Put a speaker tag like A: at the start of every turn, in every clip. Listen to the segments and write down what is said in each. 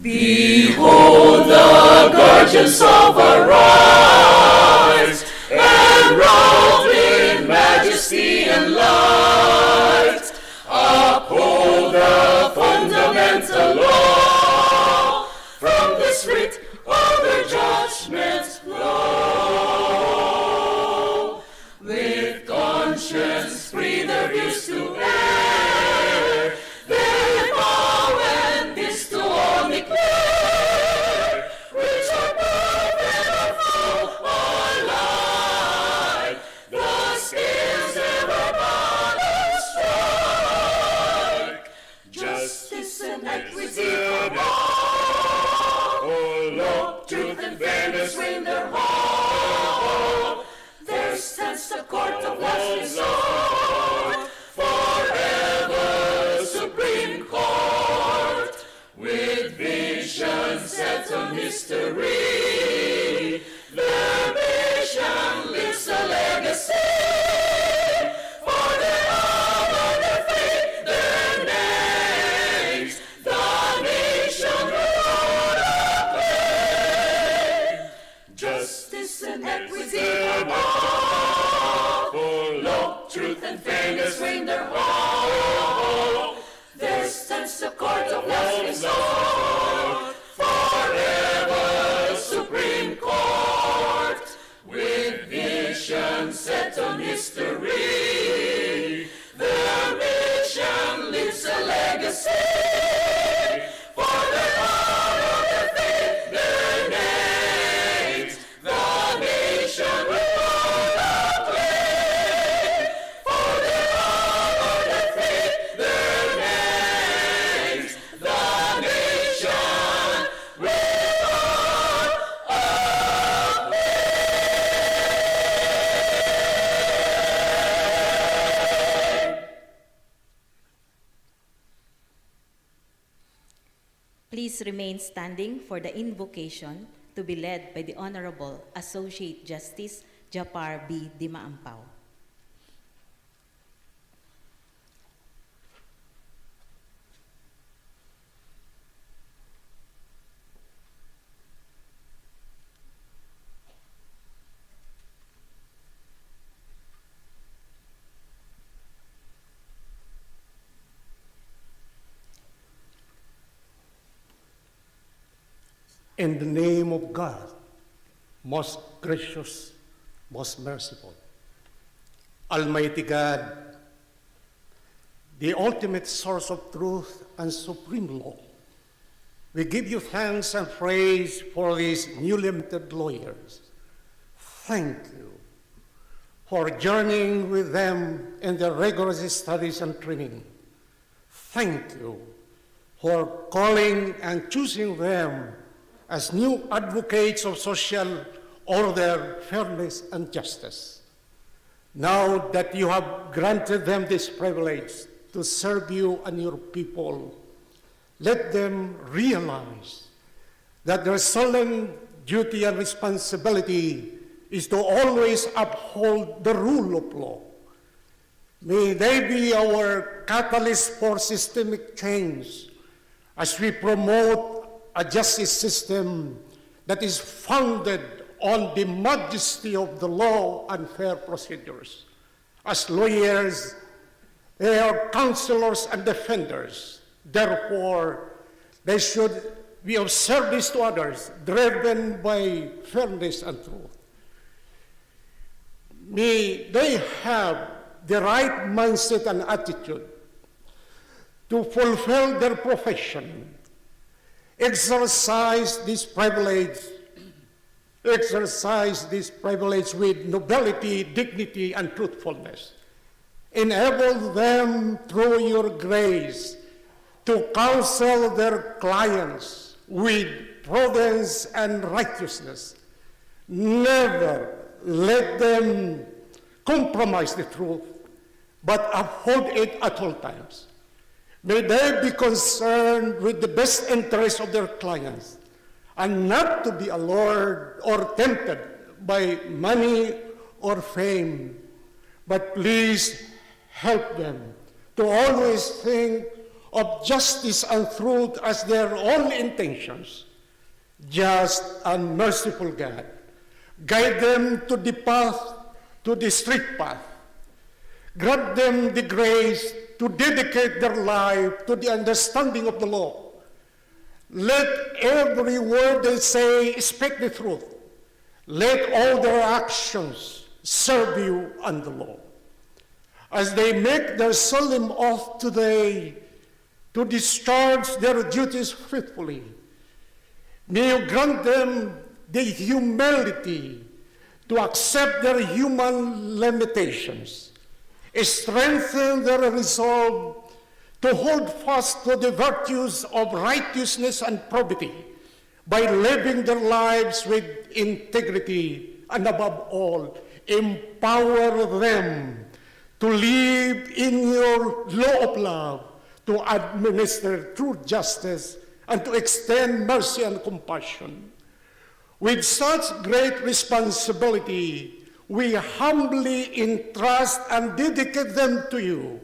A: Behold, the guardians of our rights, enrolled in majesty and light, uphold the fundamental law, from the spirit of their judgments flow. With conscience free their views to air, they vow and this to all declare, which are perfect or full or light, the scales ever balance strike, justice and equity for all, law, truth and fairness reign their hall. There stands the court of last resort, forever supreme court, with vision set on history. Their vision leaves a legacy, for they honor their faith, their names, the nation without acclaim. Justice and equity for all, law, truth and fairness reign their hall. There stands the court of last resort, forever supreme court, with vision set on history. Their mission leaves a legacy, for they honor their faith, their names, the nation without acclaim. For they honor their faith, their names, the nation without acclaim.
B: Please remain standing for the invocation to be led by the Honorable Associate Justice Japar B. Dimaampaw.
C: In the name of God, most gracious, most merciful, Almighty God, the ultimate source of truth and supreme law, we give you thanks and praise for these newly minted lawyers. Thank you for journeying with them in their rigorous studies and training. Thank you for calling and choosing them as new advocates of social order, fairness, and justice. Now that you have granted them this privilege to serve you and your people, let them realize that their solemn duty and responsibility is to always uphold the rule of law. May they be our catalyst for systemic change as we promote a justice system that is founded on the majesty of the law and fair procedures. As lawyers, they are counselors and defenders. Therefore, they should be of service to others, driven by fairness and truth. May they have the right mindset and attitude to fulfill their profession, exercise this privilege with nobility, dignity, and truthfulness. Enable them through your grace to counsel their clients with prudence and righteousness. Never let them compromise the truth, but uphold it at all times. May they be concerned with the best interests of their clients and not to be allured or tempted by money or fame, but please help them to always think of justice and truth as their own intentions. Just and merciful God, guide them to the path, to the straight path. Grant them the grace to dedicate their life to the understanding of the law. Let every word they say speak the truth. Let all their actions serve you and the law. As they make their solemn oath today to discharge their duties faithfully, may you grant them the humility to accept their human limitations, strengthen their resolve to hold fast to the virtues of righteousness and probity by living their lives with integrity, and above all, empower them to live in your law of love, to administer true justice, and to extend mercy and compassion. With such great responsibility, we humbly entrust and dedicate them to you.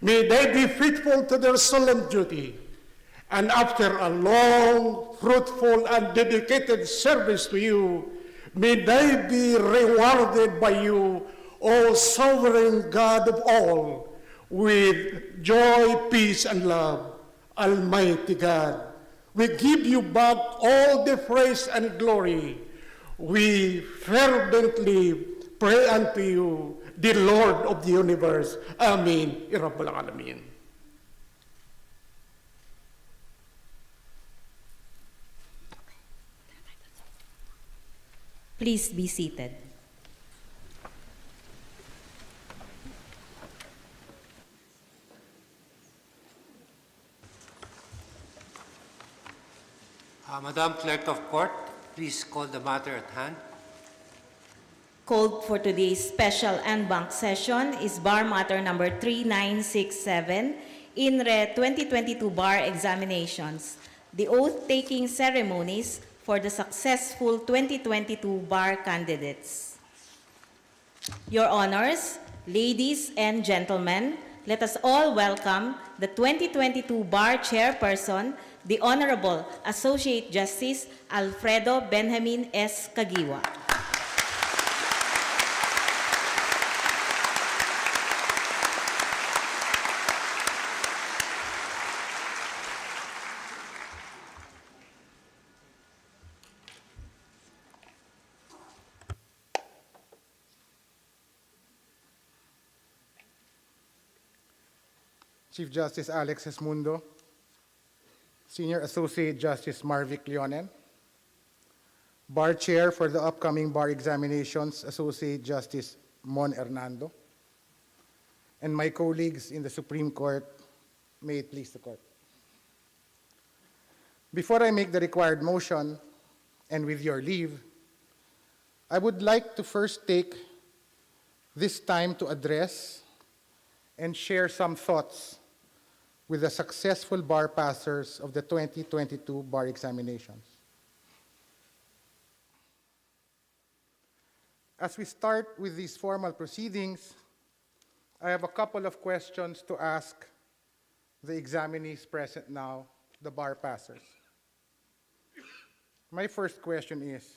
C: May they be faithful to their solemn duty, and after a long, fruitful, and dedicated service to you, may they be rewarded by you, O sovereign God of all, with joy, peace, and love. Almighty God, we give you back all the praise and glory. We fervently pray unto you, the Lord of the universe. Amen. Ya Rabbal Alamin.
B: Please be seated.
D: Madam Clerk of Court, please call the matter at hand.
B: Called for today's special en banc session is bar matter number 3967, in re 2022 bar examinations, the oath-taking ceremonies for the successful 2022 bar candidates. Your honors, ladies and gentlemen, let us all welcome the 2022 bar chairperson, the Honorable Associate Justice Alfredo Benjamin S. Caguiwa.
E: Chief Justice Alex Esmundo, Senior Associate Justice Marvic Leonen, Bar Chair for the upcoming bar examinations, Associate Justice Mon Hernando, and my colleagues in the Supreme Court, may it please the Court. Before I make the required motion, and with your leave, I would like to first take this time to address and share some thoughts with the successful bar passers of the 2022 bar examinations. As we start with these formal proceedings, I have a couple of questions to ask the examinees present now, the bar passers. My first question is,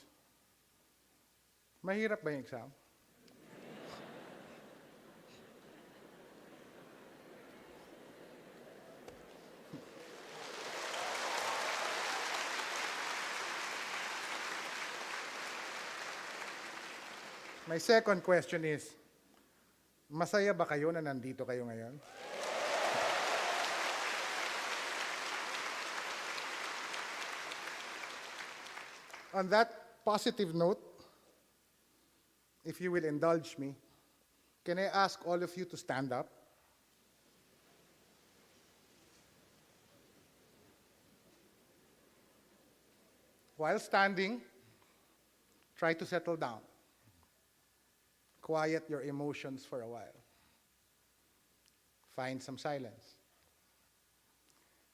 E: mahirap ba yung exam? My second question is, masaya ba kayo na nandito kayo ngayon? On that positive note, if you will indulge me, can I ask all of you to stand up? While standing, try to settle down. Quiet your emotions for a while. Find some silence.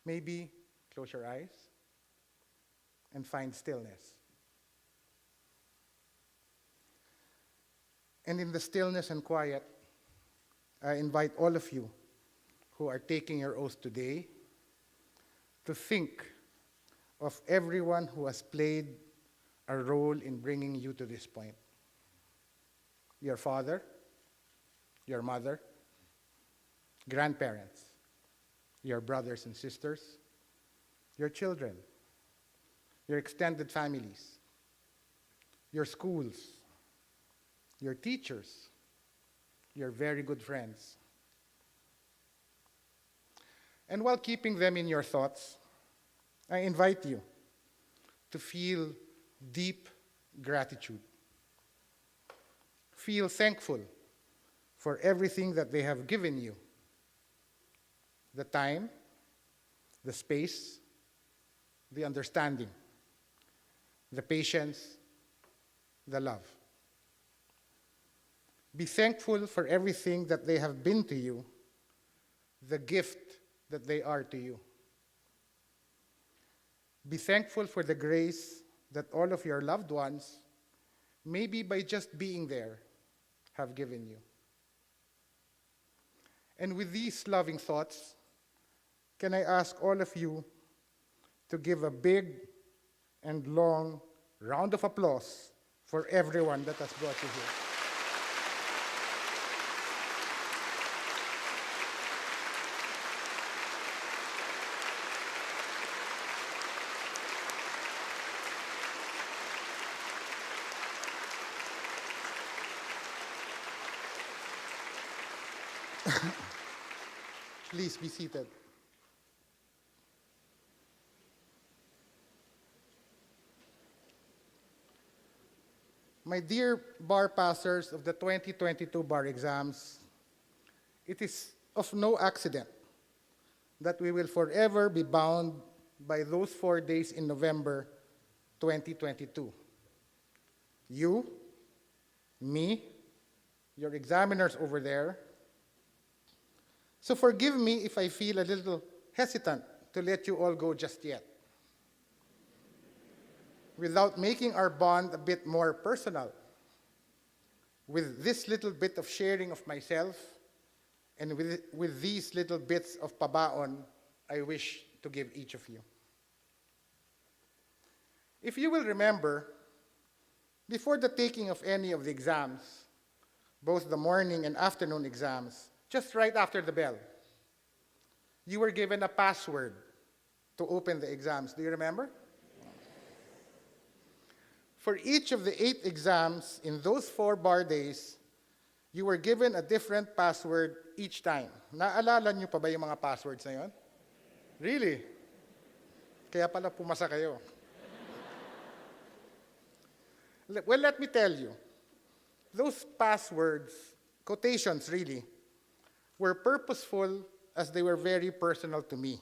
E: Maybe close your eyes and find stillness. And in the stillness and quiet, I invite all of you who are taking your oath today to think of everyone who has played a role in bringing you to this point. Your father, your mother, grandparents, your brothers and sisters, your children, your extended families, your schools, your teachers, your very good friends. And while keeping them in your thoughts, I invite you to feel deep gratitude. Feel thankful for everything that they have given you. The time, the space, the understanding, the patience, the love. Be thankful for everything that they have been to you, the gift that they are to you. Be thankful for the grace that all of your loved ones, maybe by just being there, have given you. And with these loving thoughts, can I ask all of you to give a big and long round of applause for everyone that has brought you here. Please be seated. My dear bar passers of the 2022 bar exams, it is of no accident that we will forever be bound by those 4 days in November 2022. You, me, your examiners over there. So forgive me if I feel a little hesitant to let you all go just yet. Without making our bond a bit more personal, with this little bit of sharing of myself, and with these little bits of pabaon I wish to give each of you. If you will remember, before the taking of any of the exams, both the morning and afternoon exams, just right after the bell, you were given a password to open the exams. Do you remember? For each of the 8 exams in those 4 bar days, you were given a different password each time. Naalala niyo pa ba yung mga passwords na yun? Really? Kaya pala pumasa kayo. Well, let me tell you, those passwords, quotations really, were purposeful as they were very personal to me.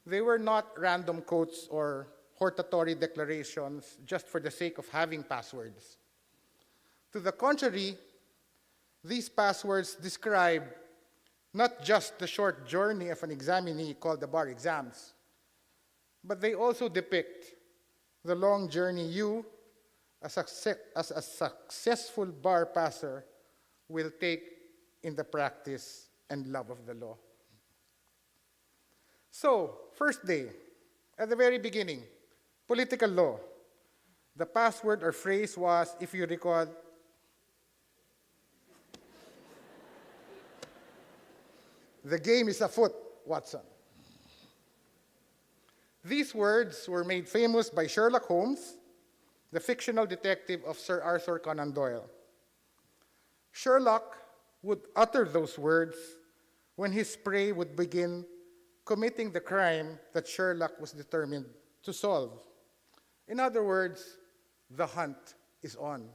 E: They were not random quotes or hortatory declarations just for the sake of having passwords. To the contrary, these passwords describe not just the short journey of an examinee called the bar exams, but they also depict the long journey you, as a successful bar passer, will take in the practice and love of the law. So, first day, at the very beginning, political law. The password or phrase was, if you recall, "The game is afoot, Watson." These words were made famous by Sherlock Holmes, the fictional detective of Sir Arthur Conan Doyle. Sherlock would utter those words when his prey would begin committing the crime that Sherlock was determined to solve. In other words, the hunt is on.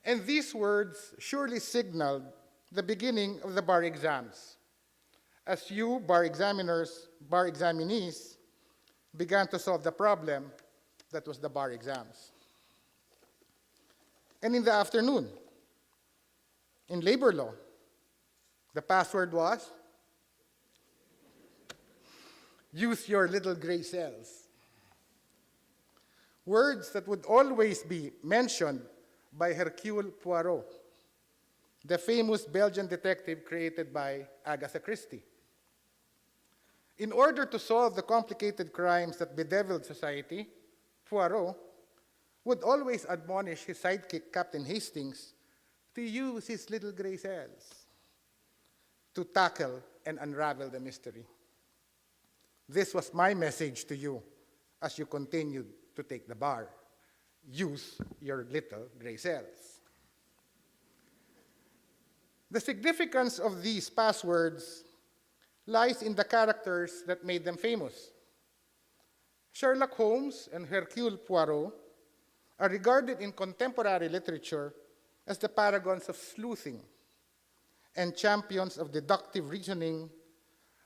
E: And these words surely signaled the beginning of the bar exams, as you, bar examiners, bar examinees, began to solve the problem that was the bar exams. And in the afternoon, in labor law, the password was, "Use your little gray cells." Words that would always be mentioned by Hercule Poirot, the famous Belgian detective created by Agatha Christie. In order to solve the complicated crimes that bedeviled society, Poirot would always admonish his sidekick, Captain Hastings, to use his little gray cells to tackle and unravel the mystery. This was my message to you as you continued to take the bar. Use your little gray cells. The significance of these passwords lies in the characters that made them famous. Sherlock Holmes and Hercule Poirot are regarded in contemporary literature as the paragons of sleuthing and champions of deductive reasoning,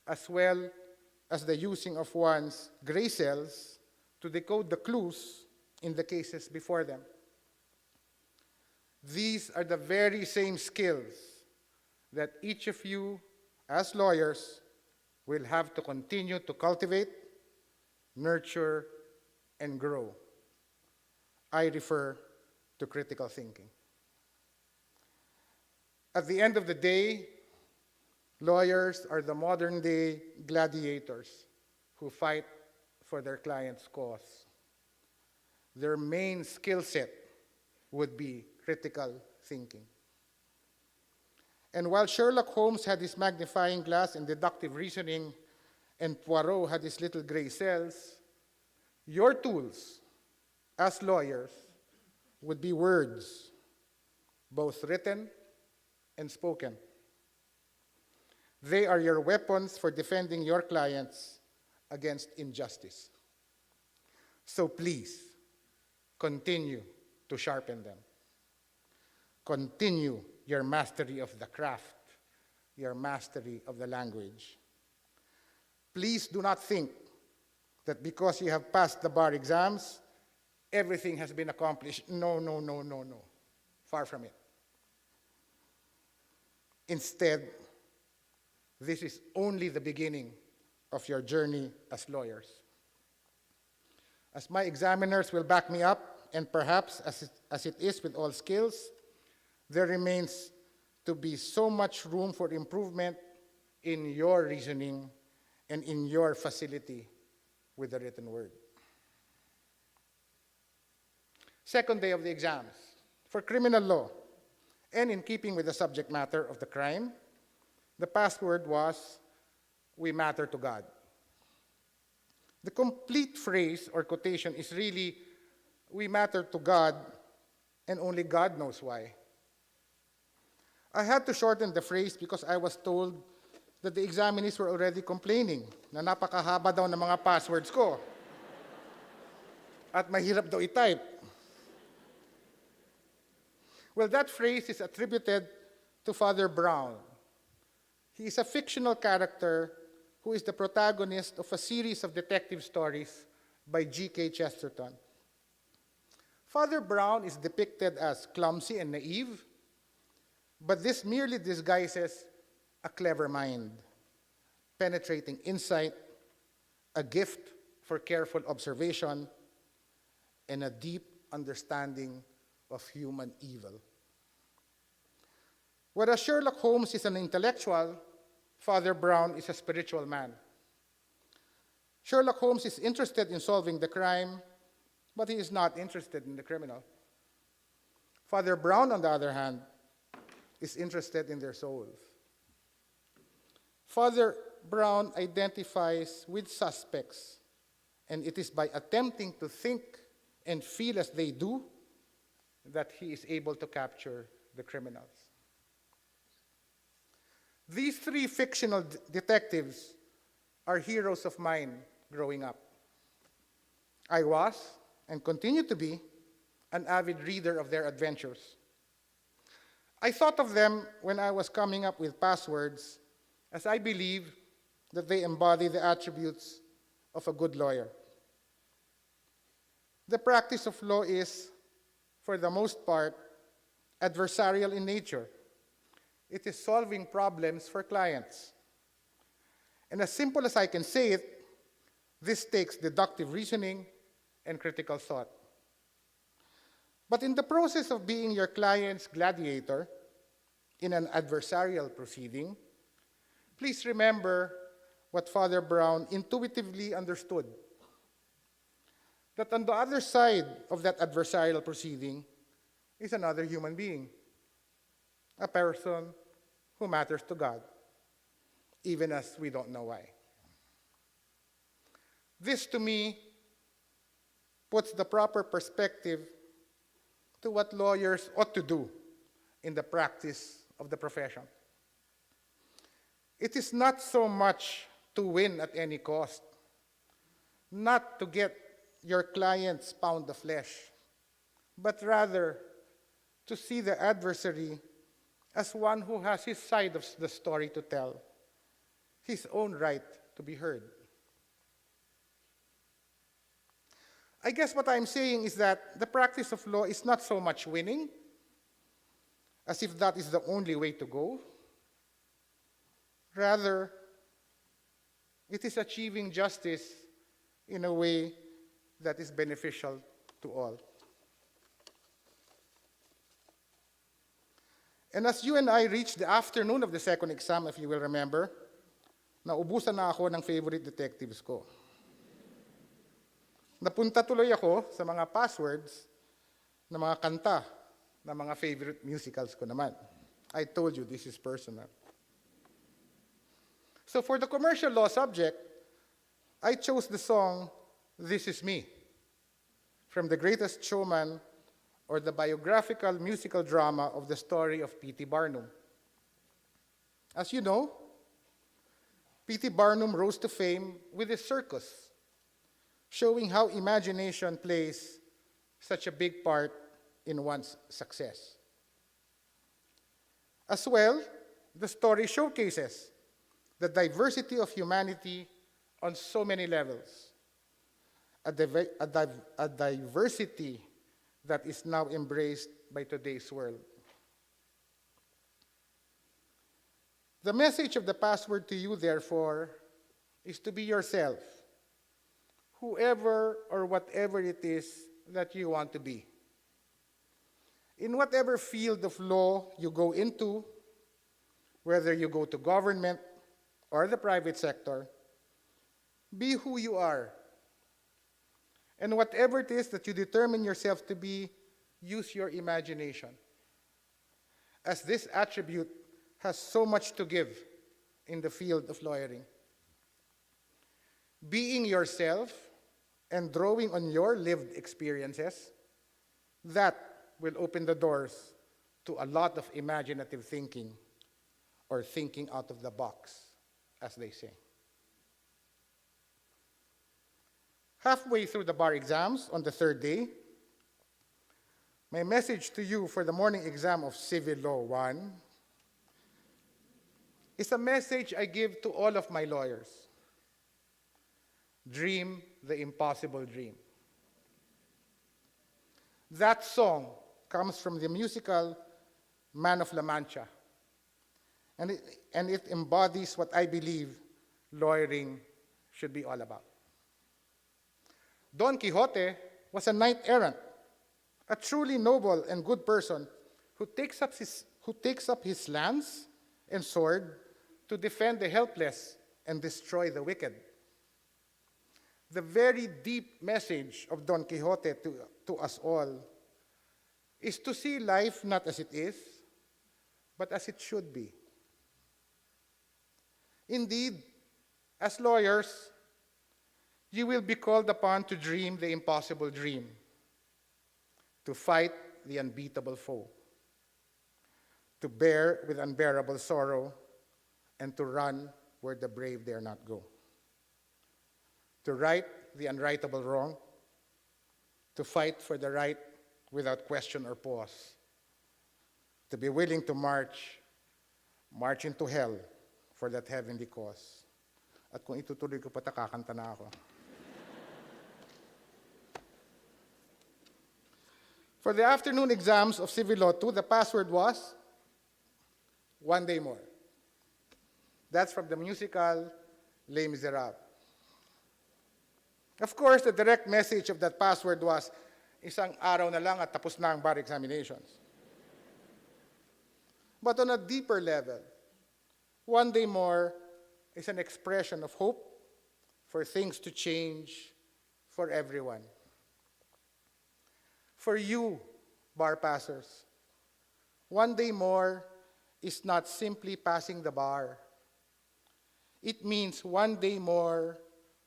E: as well as the using of one's gray cells to decode the clues in the cases before them. These are the very same skills that each of you, as lawyers, will have to continue to cultivate, nurture, and grow. I refer to critical thinking. At the end of the day, lawyers are the modern-day gladiators who fight for their client's cause. Their main skill set would be critical thinking. And while Sherlock Holmes had his magnifying glass and deductive reasoning, and Poirot had his little gray cells, your tools as lawyers would be words, both written and spoken. They are your weapons for defending your clients against injustice. So please, continue to sharpen them. Continue your mastery of the craft, your mastery of the language. Please do not think that because you have passed the bar exams, everything has been accomplished. No, no, no, no, no. Far from it. Instead, this is only the beginning of your journey as lawyers. As my examiners will back me up, and perhaps as it is with all skills, there remains to be so much room for improvement in your reasoning and in your facility with the written word. Second day of the exams. For criminal law, and in keeping with the subject matter of the crime, the password was, "We matter to God." The complete phrase or quotation is really, "We matter to God, and only God knows why." I had to shorten the phrase because I was told that the examinees were already complaining na napakahaba daw ng mga passwords ko at mahirap daw i-type. Well, that phrase is attributed to Father Brown. He is a fictional character who is the protagonist of a series of detective stories by G.K. Chesterton. Father Brown is depicted as clumsy and naive, but this merely disguises a clever mind, penetrating insight, a gift for careful observation, and a deep understanding of human evil. Whereas Sherlock Holmes is an intellectual, Father Brown is a spiritual man. Sherlock Holmes is interested in solving the crime, but he is not interested in the criminal. Father Brown, on the other hand, is interested in their souls. Father Brown identifies with suspects, and it is by attempting to think and feel as they do that he is able to capture the criminals. These three fictional detectives are heroes of mine growing up. I was, and continue to be, an avid reader of their adventures. I thought of them when I was coming up with passwords, as I believe that they embody the attributes of a good lawyer. The practice of law is, for the most part, adversarial in nature. It is solving problems for clients. And as simple as I can say it, this takes deductive reasoning and critical thought. But in the process of being your client's gladiator, in an adversarial proceeding, please remember what Father Brown intuitively understood, that on the other side of that adversarial proceeding is another human being, a person who matters to God, even as we don't know why. This, to me, puts the proper perspective to what lawyers ought to do in the practice of the profession. It is not so much to win at any cost, not to get your client's pound of flesh, but rather to see the adversary as one who has his side of the story to tell, his own right to be heard. I guess what I'm saying is that the practice of law is not so much winning, as if that is the only way to go. Rather, it is achieving justice in a way that is beneficial to all. And as you and I reached the afternoon of the second exam, if you will remember, naubusan na ako ng favorite detectives ko. Napunta tuloy ako sa mga passwords ng mga kanta ng mga favorite musicals ko naman. I told you this is personal. So for the commercial law subject, I chose the song This Is Me from The Greatest Showman, or the biographical musical drama of the story of P.T. Barnum. As you know, P.T. Barnum rose to fame with his circus, showing how imagination plays such a big part in one's success. As well, the story showcases the diversity of humanity on so many levels, a diversity that is now embraced by today's world. The message of the password to you, therefore, is to be yourself, whoever or whatever it is that you want to be. In whatever field of law you go into, whether you go to government or the private sector, be who you are. And whatever it is that you determine yourself to be, use your imagination, as this attribute has so much to give in the field of lawyering. Being yourself and drawing on your lived experiences, that will open the doors to a lot of imaginative thinking, or thinking out of the box, as they say. Halfway through the bar exams on the third day, my message to you for the morning exam of Civil Law 1 is a message I give to all of my lawyers. Dream the impossible dream. That song comes from the musical Man of La Mancha, and it embodies what I believe lawyering should be all about. Don Quixote was a knight-errant, a truly noble and good person who takes up his lance and sword to defend the helpless and destroy the wicked. The very deep message of Don Quixote to us all is to see life not as it is, but as it should be. Indeed, as lawyers, you will be called upon to dream the impossible dream, to fight the unbeatable foe, to bear with unbearable sorrow, and to run where the brave dare not go, to right the unrightable wrong, to fight for the right without question or pause, to be willing to march into hell for that heavenly cause. At kung itutuloy ko pa, kakanta na ako. For the afternoon exams of Civil Law 2, the password was one day more. That's from the musical Les Miserables. Of course, the direct message of that password was, isang araw na lang at tapos na ang bar examinations. But on a deeper level, one day more is an expression of hope for things to change for everyone. For you, bar passers, one day more is not simply passing the bar. It means one day more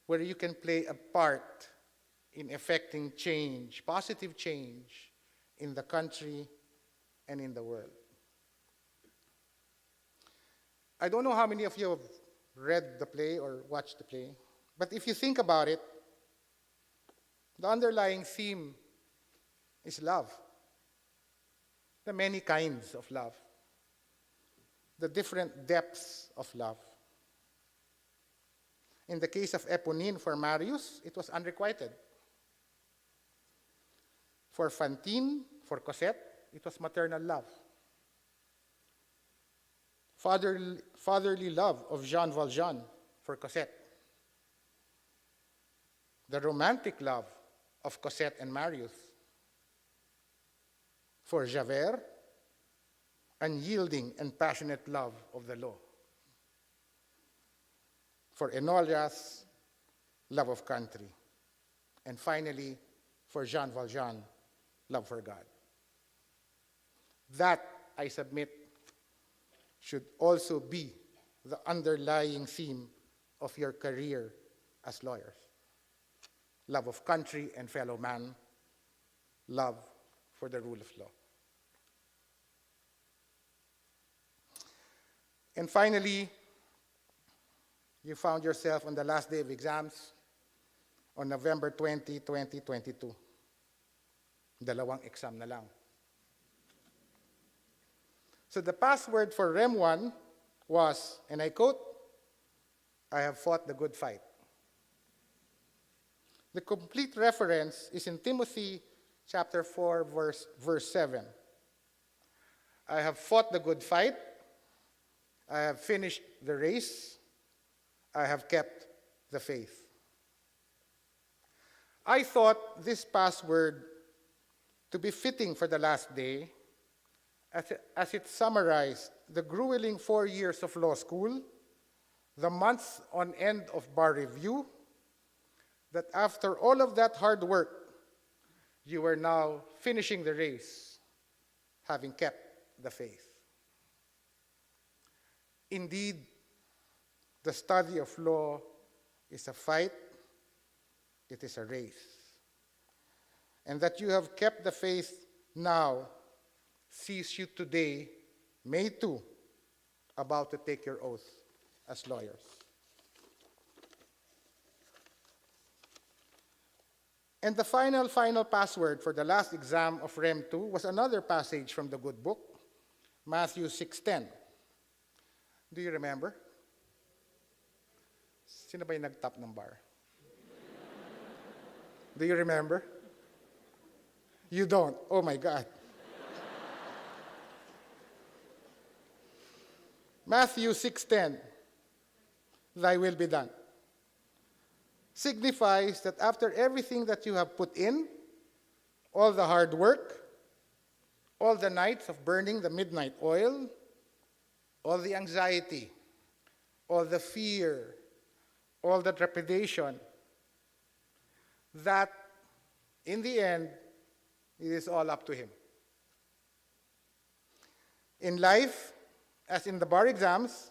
E: where you can play a part in effecting change, positive change, in the country and in the world. I don't know how many of you have read the play or watched the play, but if you think about it, the underlying theme is love. The many kinds of love, the different depths of love. In the case of Eponine for Marius, it was unrequited. For Fantine, for Cosette, it was maternal love. Fatherly love of Jean Valjean for Cosette. The romantic love of Cosette and Marius. For Javert, unyielding and passionate love of the law. For Enolias, love of country. And finally, for Jean Valjean, love for God. That, I submit, should also be the underlying theme of your career as lawyers. Love of country and fellow man, love for the rule of law. And finally, you found yourself on the last day of exams on November 20, 2022. Dalawang exam na lang. So the password for Rem 1 was, and I quote, "I have fought the good fight." The complete reference is in Timothy chapter 4, verse 7. I have fought the good fight. I have finished the race. I have kept the faith. I thought this password to be fitting for the last day, as it summarized the grueling 4 years of law school, the months on end of bar review, that after all of that hard work, you are now finishing the race, having kept the faith. Indeed, the study of law is a fight, it is a race. And that you have kept the faith now sees you today, May 2, about to take your oath as lawyers. And the final password for the last exam of Rem 2 was another passage from the good book, Matthew 6:10. Do you remember? Sino ba yung nag-top ng bar? Do you remember? You don't. Oh my God. Matthew 6:10, "Thy will be done," signifies that after everything that you have put in, all the hard work, all the nights of burning the midnight oil, all the anxiety, all the fear, all the trepidation, that in the end, it is all up to Him. In life, as in the bar exams,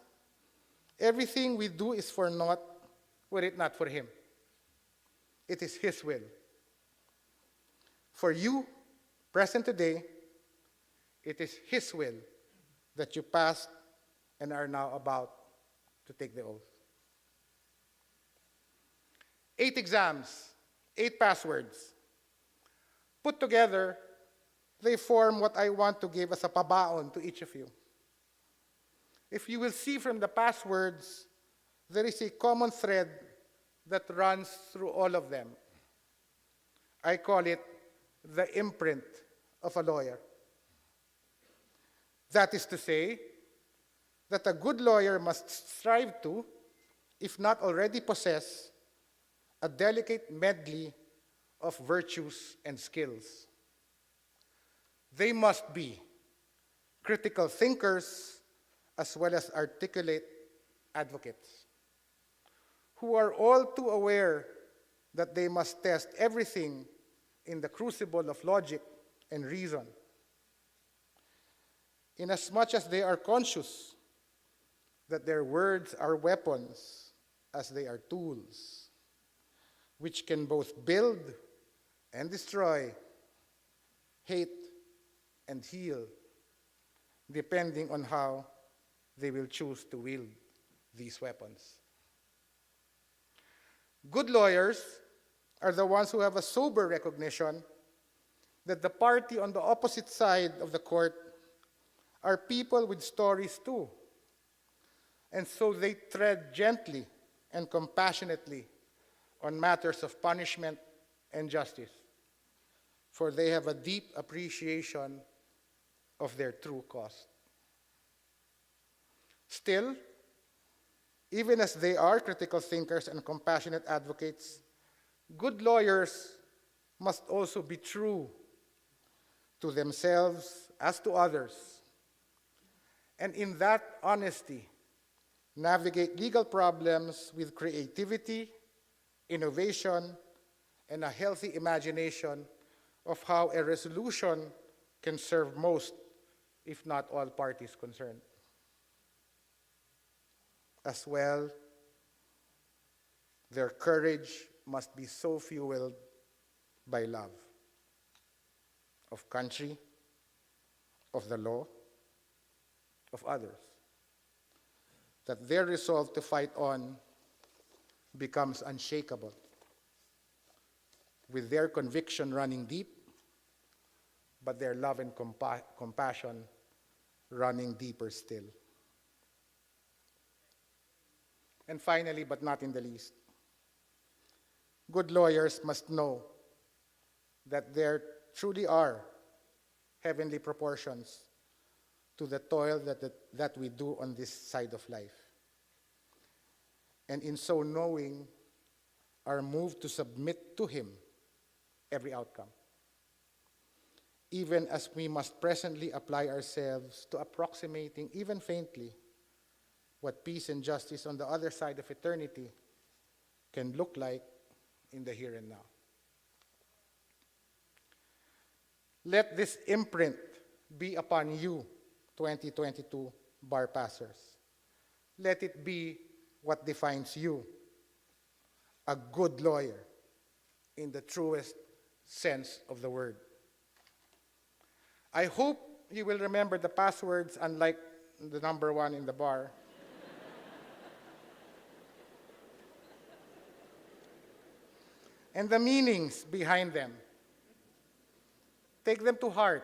E: everything we do is for naught were it not for Him. It is His will. For you, present today, it is His will that you passed and are now about to take the oath. 8 exams, 8 passwords. Put together, they form what I want to give as a pabaon to each of you. If you will see from the passwords, there is a common thread that runs through all of them. I call it the imprint of a lawyer. That is to say, that a good lawyer must strive to, if not already possess, a delicate medley of virtues and skills. They must be critical thinkers, as well as articulate advocates, who are all too aware that they must test everything in the crucible of logic and reason, inasmuch as they are conscious that their words are weapons as they are tools, which can both build and destroy, hate and heal, depending on how they will choose to wield these weapons. Good lawyers are the ones who have a sober recognition that the party on the opposite side of the court are people with stories too. And so they tread gently and compassionately on matters of punishment and justice, for they have a deep appreciation of their true cost. Still, even as they are critical thinkers and compassionate advocates, good lawyers must also be true to themselves as to others, and in that honesty, navigate legal problems with creativity, innovation, and a healthy imagination of how a resolution can serve most, if not all, parties concerned. As well, their courage must be so fueled by love of country, of the law, of others, that their resolve to fight on becomes unshakable, with their conviction running deep, but their love and compassion running deeper still. And finally, but not in the least, good lawyers must know that there truly are heavenly proportions to the toil that we do on this side of life. And in so knowing, are moved to submit to Him every outcome, even as we must presently apply ourselves to approximating, even faintly, what peace and justice on the other side of eternity can look like in the here and now. Let this imprint be upon you, 2022 bar passers. Let it be what defines you, a good lawyer in the truest sense of the word. I hope you will remember the passwords, unlike the number 1 in the bar. And the meanings behind them. Take them to heart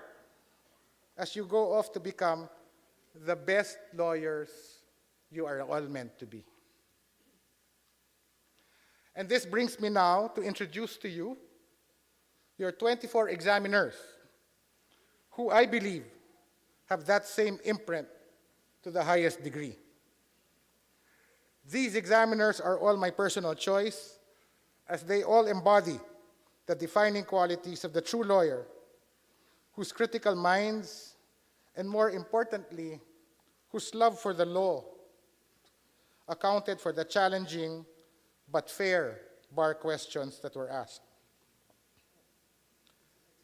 E: as you go off to become the best lawyers you are all meant to be. And this brings me now to introduce to you your 24 examiners, who I believe have that same imprint to the highest degree. These examiners are all my personal choice, as they all embody the defining qualities of the true lawyer, whose critical minds, and more importantly, whose love for the law accounted for the challenging but fair bar questions that were asked.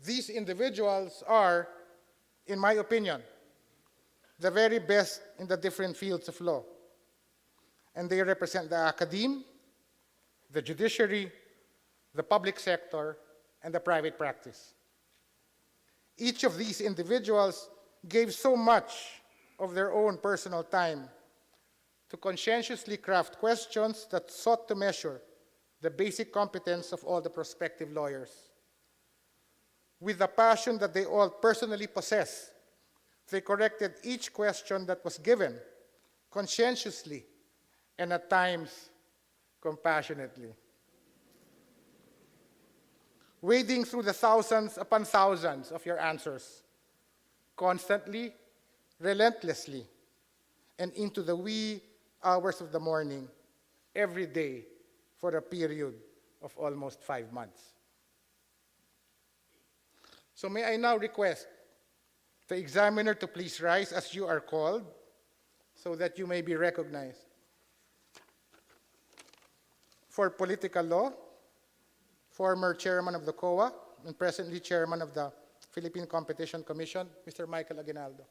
E: These individuals are, in my opinion, the very best in the different fields of law, and they represent the academe, the judiciary, the public sector, and the private practice. Each of these individuals gave so much of their own personal time to conscientiously craft questions that sought to measure the basic competence of all the prospective lawyers. With the passion that they all personally possess, they corrected each question that was given conscientiously and at times compassionately. Wading through the thousands upon thousands of your answers, constantly, relentlessly, and into the wee hours of the morning, every day for a period of almost 5 months. So may I now request The examiner to please rise as you are called so that you may be recognized. For political law, former chairman of the COA and presently chairman of the Philippine Competition Commission, Mr. Michael Aguinaldo.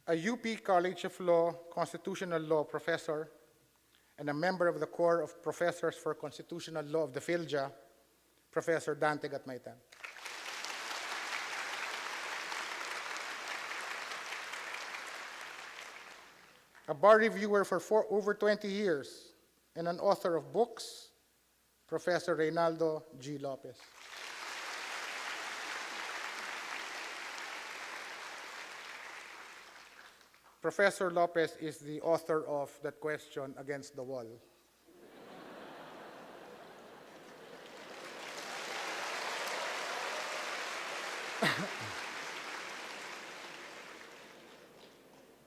E: A UP College of Law constitutional law professor and a member of the Corps of Professors for Constitutional Law of the PhilJA, Professor Dante Gatmaitan. A bar reviewer for over 20 years and an author of books, Professor Reynaldo G. Lopez. Professor Lopez is the author of That Question Against the Wall.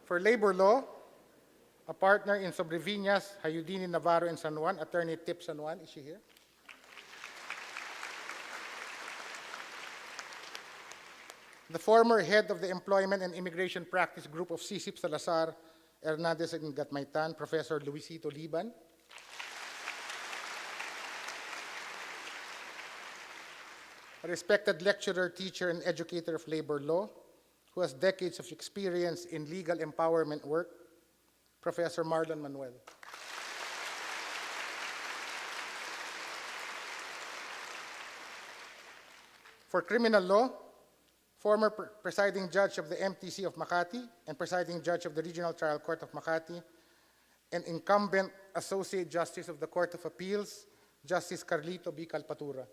E: For labor law, a partner in Sobreviñas, Hayudini, Navarro, and San Juan, Attorney Tip San Juan. Is she here? The former head of the Employment and Immigration Practice Group of CICC Salazar, Hernandez and Gatmaitan, Professor Luisito Liban. A respected lecturer, teacher, and educator of labor law, who has decades of experience in legal empowerment work, Professor Marlon Manuel. For criminal law, former presiding judge of the MTC of Makati and presiding judge of the Regional Trial Court of Makati, and incumbent Associate Justice of the Court of Appeals, Justice Carlito B. Calpatura.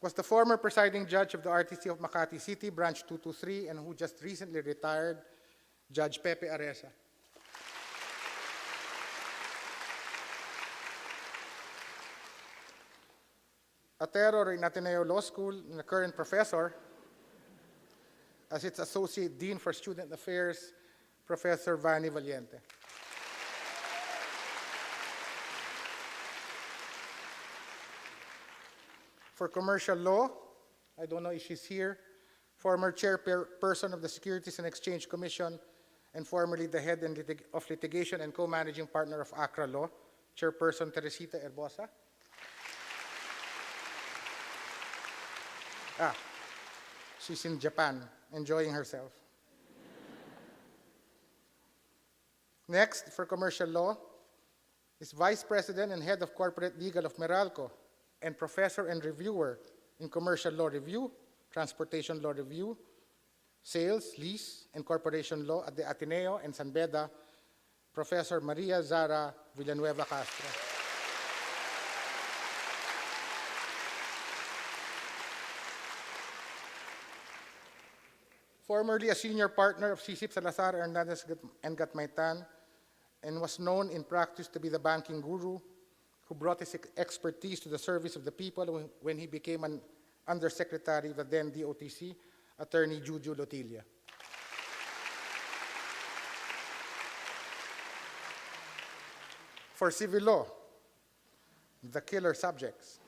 E: Was the former presiding judge of the RTC of Makati City, Branch 223, and who just recently retired, Judge Pepe Aresa. A terror in Ateneo Law School and a current professor as its Associate Dean for Student Affairs, Professor Vanny Valiente. For commercial law, I don't know if she's here, former chairperson of the Securities and Exchange Commission and formerly the head of litigation and co-managing partner of ACRA Law, Chairperson Teresita Herbosa. She's in Japan, enjoying herself. Next, for commercial law, is Vice President and Head of Corporate Legal of Meralco, and Professor and Reviewer in Commercial Law Review, Transportation Law Review, Sales, Lease, and Corporation Law at the Ateneo and San Beda, Professor Maria Zara Villanueva Castro. Formerly a senior partner of CICC Salazar, Hernandez and Gatmaitan, and was known in practice to be the banking guru who brought his expertise to the service of the people when he became an undersecretary of the then DOTC, Attorney Juju Lotilia. For civil law, the killer subjects.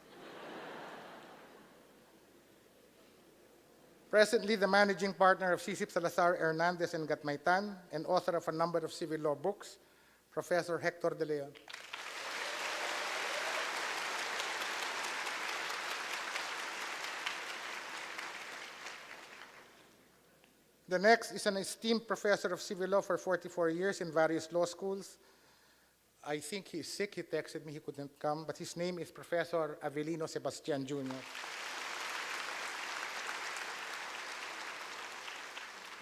E: Presently, the managing partner of CICC Salazar, Hernandez and Gatmaitan, and author of a number of civil law books, Professor Hector De Leon. The next is an esteemed professor of civil law for 44 years in various law schools. I think he's sick. He texted me he couldn't come, but his name is Professor Avelino Sebastian Jr.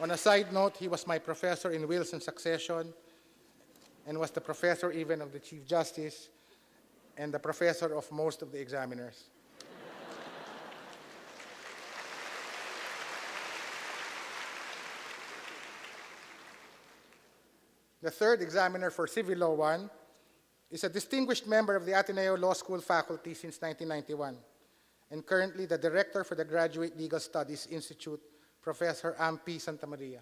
E: On a side note, he was my professor in wills and succession and was the professor even of the Chief Justice and the professor of most of the examiners. The third examiner for Civil Law 1 is a distinguished member of the Ateneo Law School faculty since 1991 and currently the director for the Graduate Legal Studies Institute, Professor Ampi Santamaria.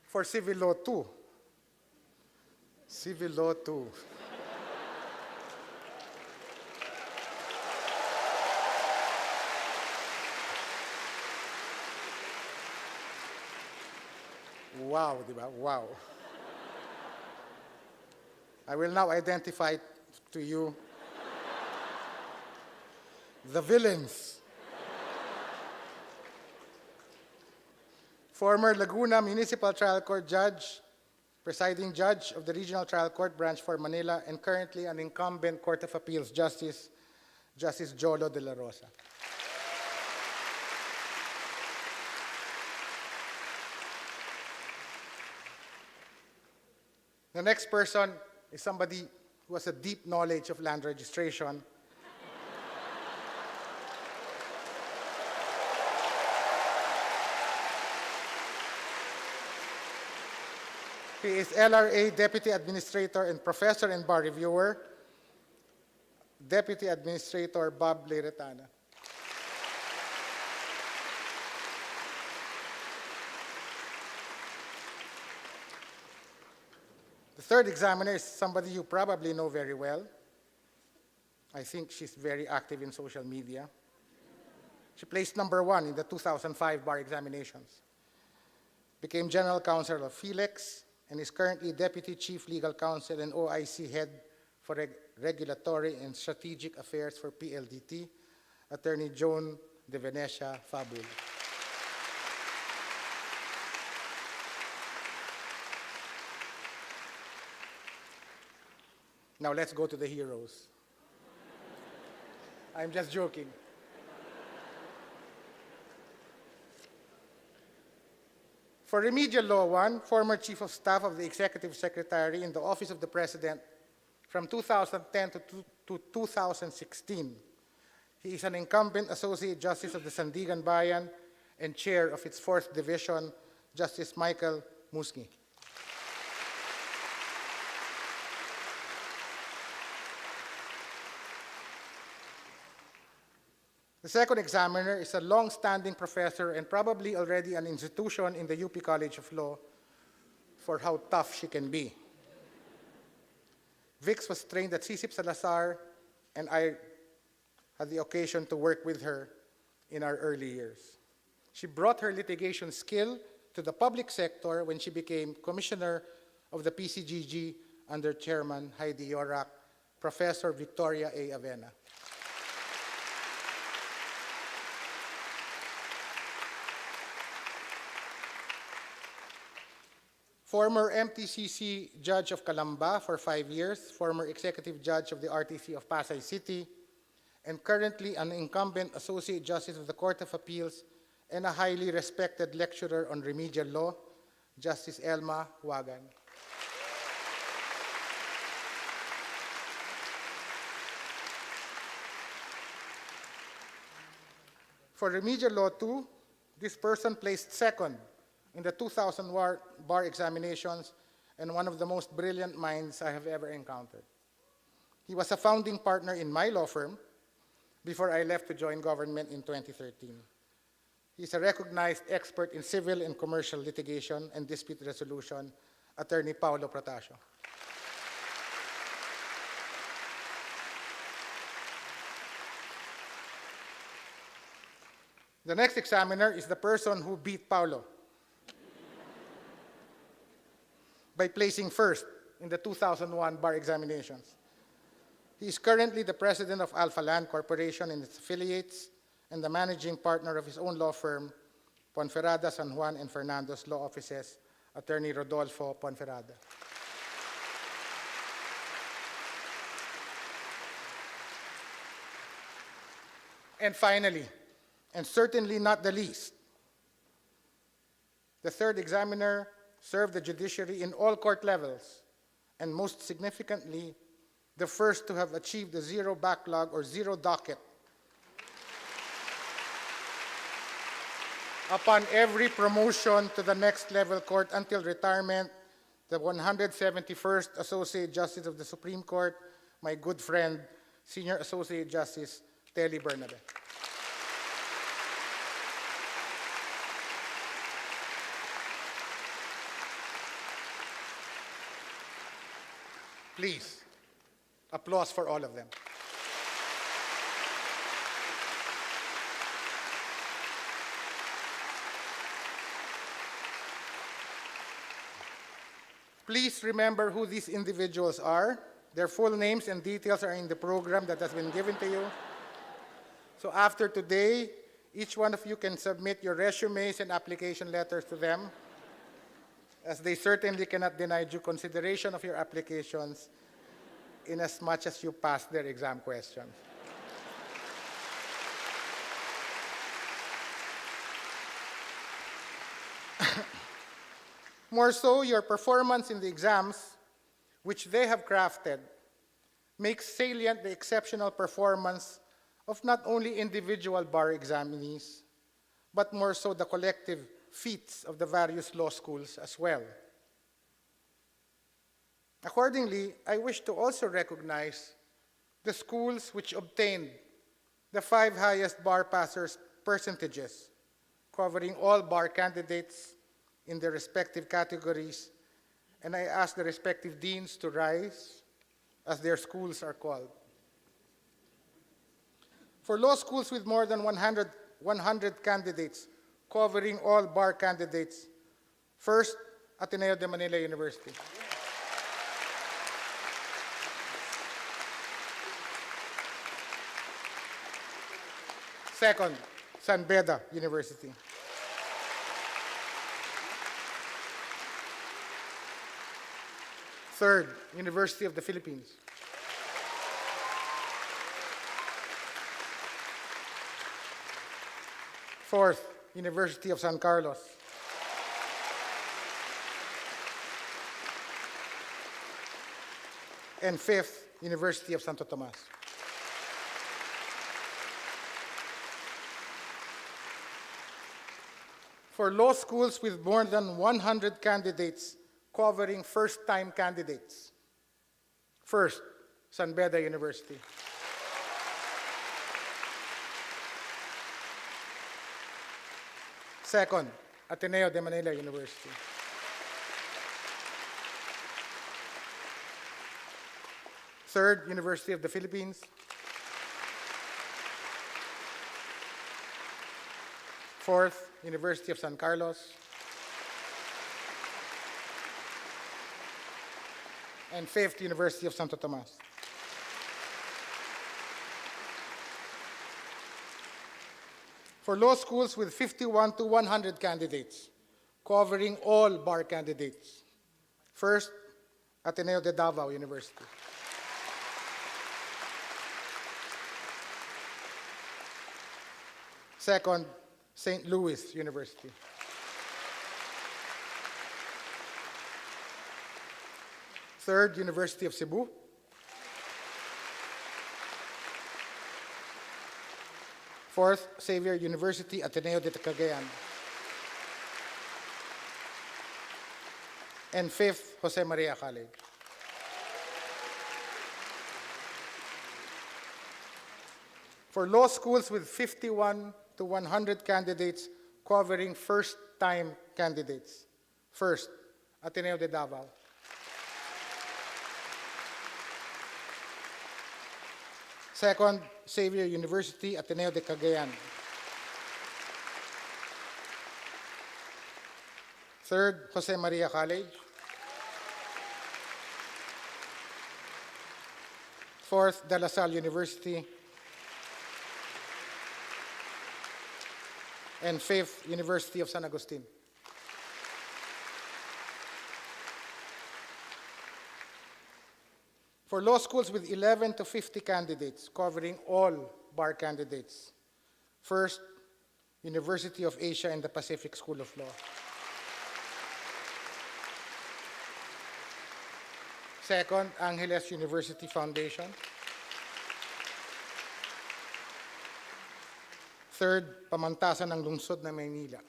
E: For Civil Law 2, Civil Law 2. Wow, diba? Wow. I will now identify to you the villains. Former Laguna Municipal Trial Court Judge, presiding judge of the Regional Trial Court Branch for Manila, and currently an incumbent Court of Appeals Justice, Justice Jolo de la Rosa. The next person is somebody who has a deep knowledge of land registration. He is LRA Deputy Administrator and Professor and Bar Reviewer, Deputy Administrator Bob Leiretana. The third examiner is somebody you probably know very well. I think she's very active in social media. She placed #1 in the 2005 bar examinations, became General Counsel of PHILEX, and is currently Deputy Chief Legal Counsel and OIC Head for Regulatory and Strategic Affairs for PLDT, Attorney Joan de Venecia Fabul. Now let's go to the heroes. I'm just joking. For Remedial Law 1, former Chief of Staff of the Executive Secretary in the Office of the President from 2010 to 2016. He is an incumbent Associate Justice of the Sandigan Bayan and Chair of its 4th Division, Justice Michael Musni. The second examiner is a long-standing professor and probably already an institution in the UP College of Law for how tough she can be. Vix was trained at CSIP Salazar, and I had the occasion to work with her in our early years. She brought her litigation skill to the public sector when she became Commissioner of the PCGG under Chairman Heidi Yorak, Professor Victoria A. Avena. Former MTCC Judge of Calamba for 5 years, former Executive Judge of the RTC of Pasay City, and currently an incumbent Associate Justice of the Court of Appeals and a highly respected lecturer on remedial law, Justice Elma Wagan. For Remedial Law 2, this person placed second in the 2000 bar examinations and one of the most brilliant minds I have ever encountered. He was a founding partner in my law firm before I left to join government in 2013. He's a recognized expert in civil and commercial litigation and dispute resolution, Attorney Paulo Protasio. The next examiner is the person who beat Paulo by placing first in the 2001 bar examinations. He is currently the president of Alpha Land Corporation and its affiliates and the managing partner of his own law firm, Ponferrada, San Juan, and Fernando's Law Offices, Attorney Rodolfo Ponferrada. And finally, and certainly not the least, the third examiner served the judiciary in all court levels, and most significantly, the first to have achieved the zero backlog or zero docket upon every promotion to the next level court until retirement, the 171st Associate Justice of the Supreme Court, my good friend, Senior Associate Justice Telly Bernabe. Please, applause for all of them. Please remember who these individuals are. Their full names and details are in the program that has been given to you. So after today, each one of you can submit your resumes and application letters to them, as they certainly cannot deny due consideration of your applications in as much as you pass their exam questions. More so, your performance in the exams, which they have crafted, makes salient the exceptional performance of not only individual bar examinees, but more so the collective feats of the various law schools as well. Accordingly, I wish to also recognize the schools which obtained the 5 highest bar passers percentages, covering all bar candidates in their respective categories, and I ask the respective deans to rise as their schools are called. For law schools with more than 100 candidates, covering all bar candidates, first, Ateneo de Manila University. Second, San Beda University. Third, University of the Philippines. Fourth, University of San Carlos. And fifth, University of Santo Tomas. For law schools with more than 100 candidates, covering first-time candidates. First, San Beda University. Second, Ateneo de Manila University. Third, University of the Philippines. Fourth, University of San Carlos. And fifth, University of Santo Tomas. For law schools with 51 to 100 candidates, covering all bar candidates. First, Ateneo de Davao University. Second, St. Louis University. Third, University of Cebu. Fourth, Xavier University, Ateneo de Cagayan. And fifth, Jose Maria College. For law schools with 51 to 100 candidates, covering first-time candidates. First, Ateneo de Davao. Second, Xavier University, Ateneo de Cagayan. Third, Jose Maria College. Fourth, De La Salle University. And fifth, University of San Agustin. For law schools with 11 to 50 candidates, covering all bar candidates. First, University of Asia and the Pacific School of Law. Second, Angeles University Foundation. Third, Pamantasan ng Lungsod ng Maynila.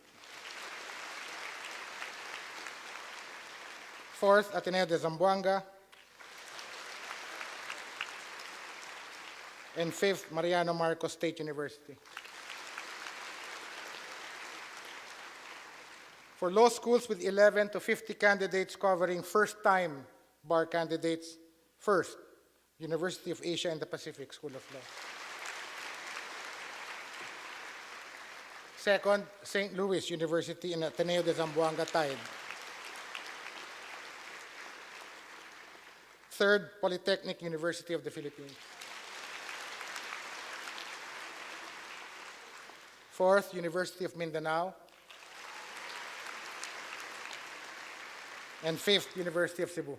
E: Fourth, Ateneo de Zamboanga. and 5th Mariano Marcos State University. For law schools with 11 to 50 candidates covering first-time bar candidates, first, University of Asia and the Pacific School of Law. Second, St. Louis University and Ateneo de Zamboanga Tide. Third, Polytechnic University of the Philippines. Fourth, University of Mindanao. And fifth, University of Cebu.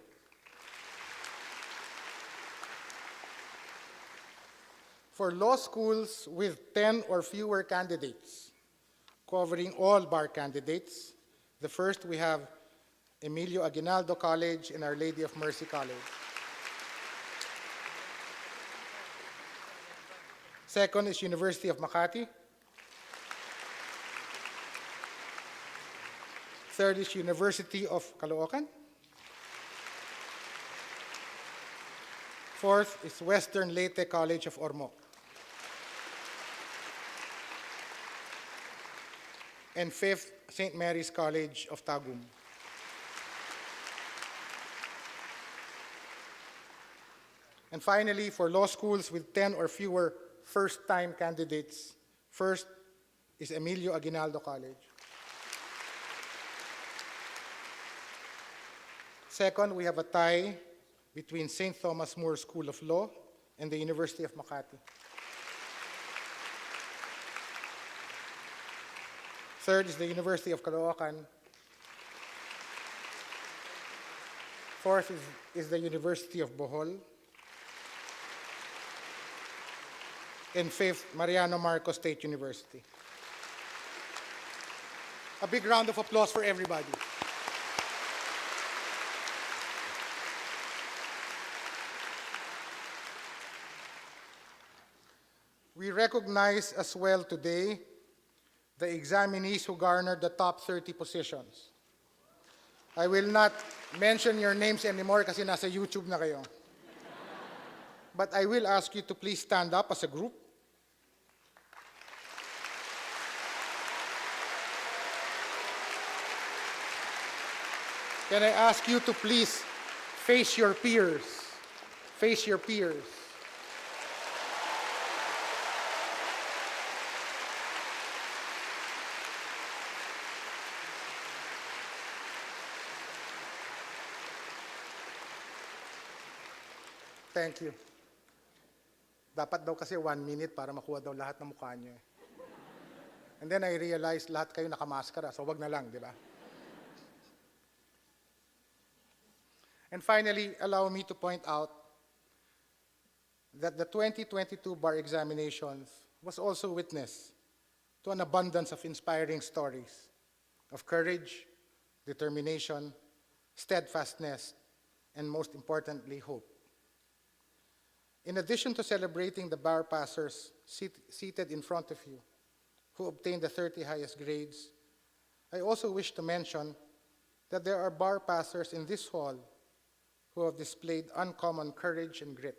E: For law schools with 10 or fewer candidates, covering all bar candidates, the first we have Emilio Aguinaldo College and Our Lady of Mercy College. Second is University of Makati. Third is University of Caloocan. Fourth is Western Leyte College of Ormoc. And fifth, St. Mary's College of Tagum. And finally, for law schools with 10 or fewer first-time candidates, first is Emilio Aguinaldo College. Second, we have a tie between St. Thomas More School of Law and the University of Makati. Third is the University of Caloocan. Fourth is the University of Bohol. And fifth, Mariano Marcos State University. A big round of applause for everybody. We recognize as well today the examinees who garnered the top 30 positions. I will not mention your names anymore kasi nasa YouTube na kayo. But I will ask you to please stand up as a group. Can I ask you to please face your peers? Face your peers. Thank you. Dapat daw kasi 1 minute para makuha daw lahat ng mukha niyo. And then I realized lahat kayo nakamaskara, so wag na lang, di ba? And finally, allow me to point out that the 2022 bar examinations was also witness to an abundance of inspiring stories of courage, determination, steadfastness, and most importantly, hope. In addition to celebrating the bar passers seated in front of you, who obtained the 30 highest grades, I also wish to mention that there are bar passers in this hall who have displayed uncommon courage and grit,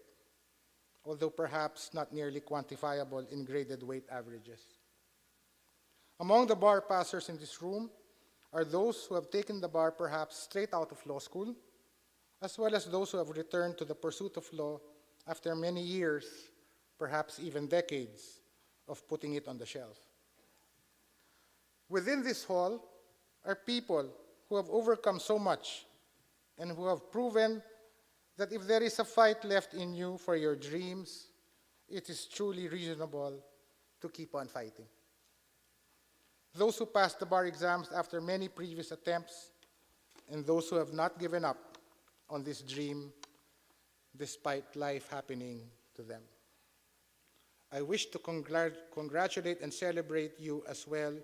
E: although perhaps not nearly quantifiable in graded weight averages. Among the bar passers in this room are those who have taken the bar perhaps straight out of law school, as well as those who have returned to the pursuit of law after many years, perhaps even decades, of putting it on the shelf. Within this hall are people who have overcome so much and who have proven that if there is a fight left in you for your dreams, it is truly reasonable to keep on fighting. Those who passed the bar exams after many previous attempts, and those who have not given up on this dream despite life happening to them. I wish to congratulate and celebrate you as well.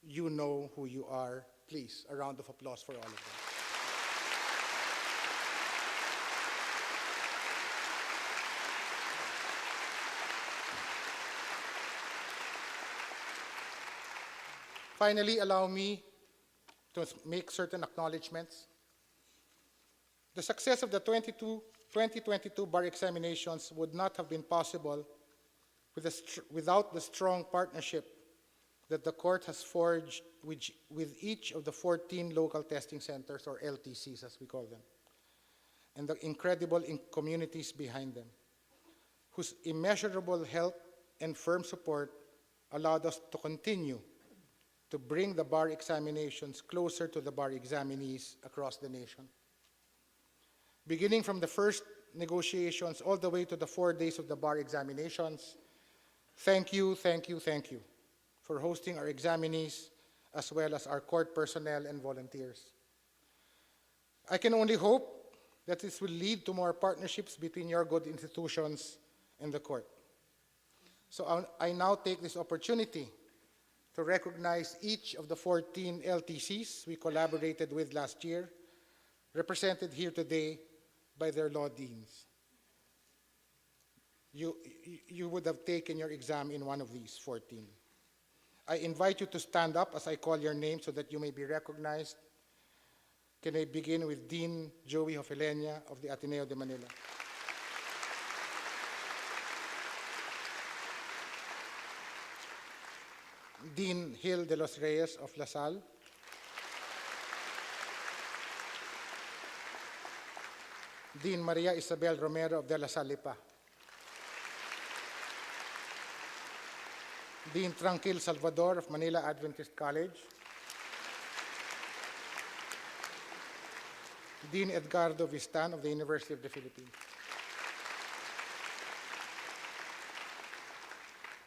E: You know who you are. Please, a round of applause for all of them. Finally, allow me to make certain acknowledgements. The success of the 2022 2022 bar examinations would not have been possible without the strong partnership that the court has forged with each of the 14 local testing centers, or LTCs as we call them, and the incredible communities behind them, whose immeasurable help and firm support allowed us to continue to bring the bar examinations closer to the bar examinees across the nation. Beginning from the first negotiations all the way to the 4 days of the bar examinations, thank you for hosting our examinees as well as our court personnel and volunteers. I can only hope that this will lead to more partnerships between your good institutions and the court. So I now take this opportunity to recognize each of the 14 LTCs we collaborated with last year, represented here today by their law deans. You would have taken your exam in one of these 14. I invite you to stand up as I call your name so that you may be recognized. Can I begin with Dean Joey Hofelenia of the Ateneo de Manila? Dean Hill de los Reyes of La Salle. Dean Maria Isabel Romero of De La Salle Lipa. Dean Tranquil Salvador of Manila Adventist College. Dean Edgardo Vistan of the University of the Philippines.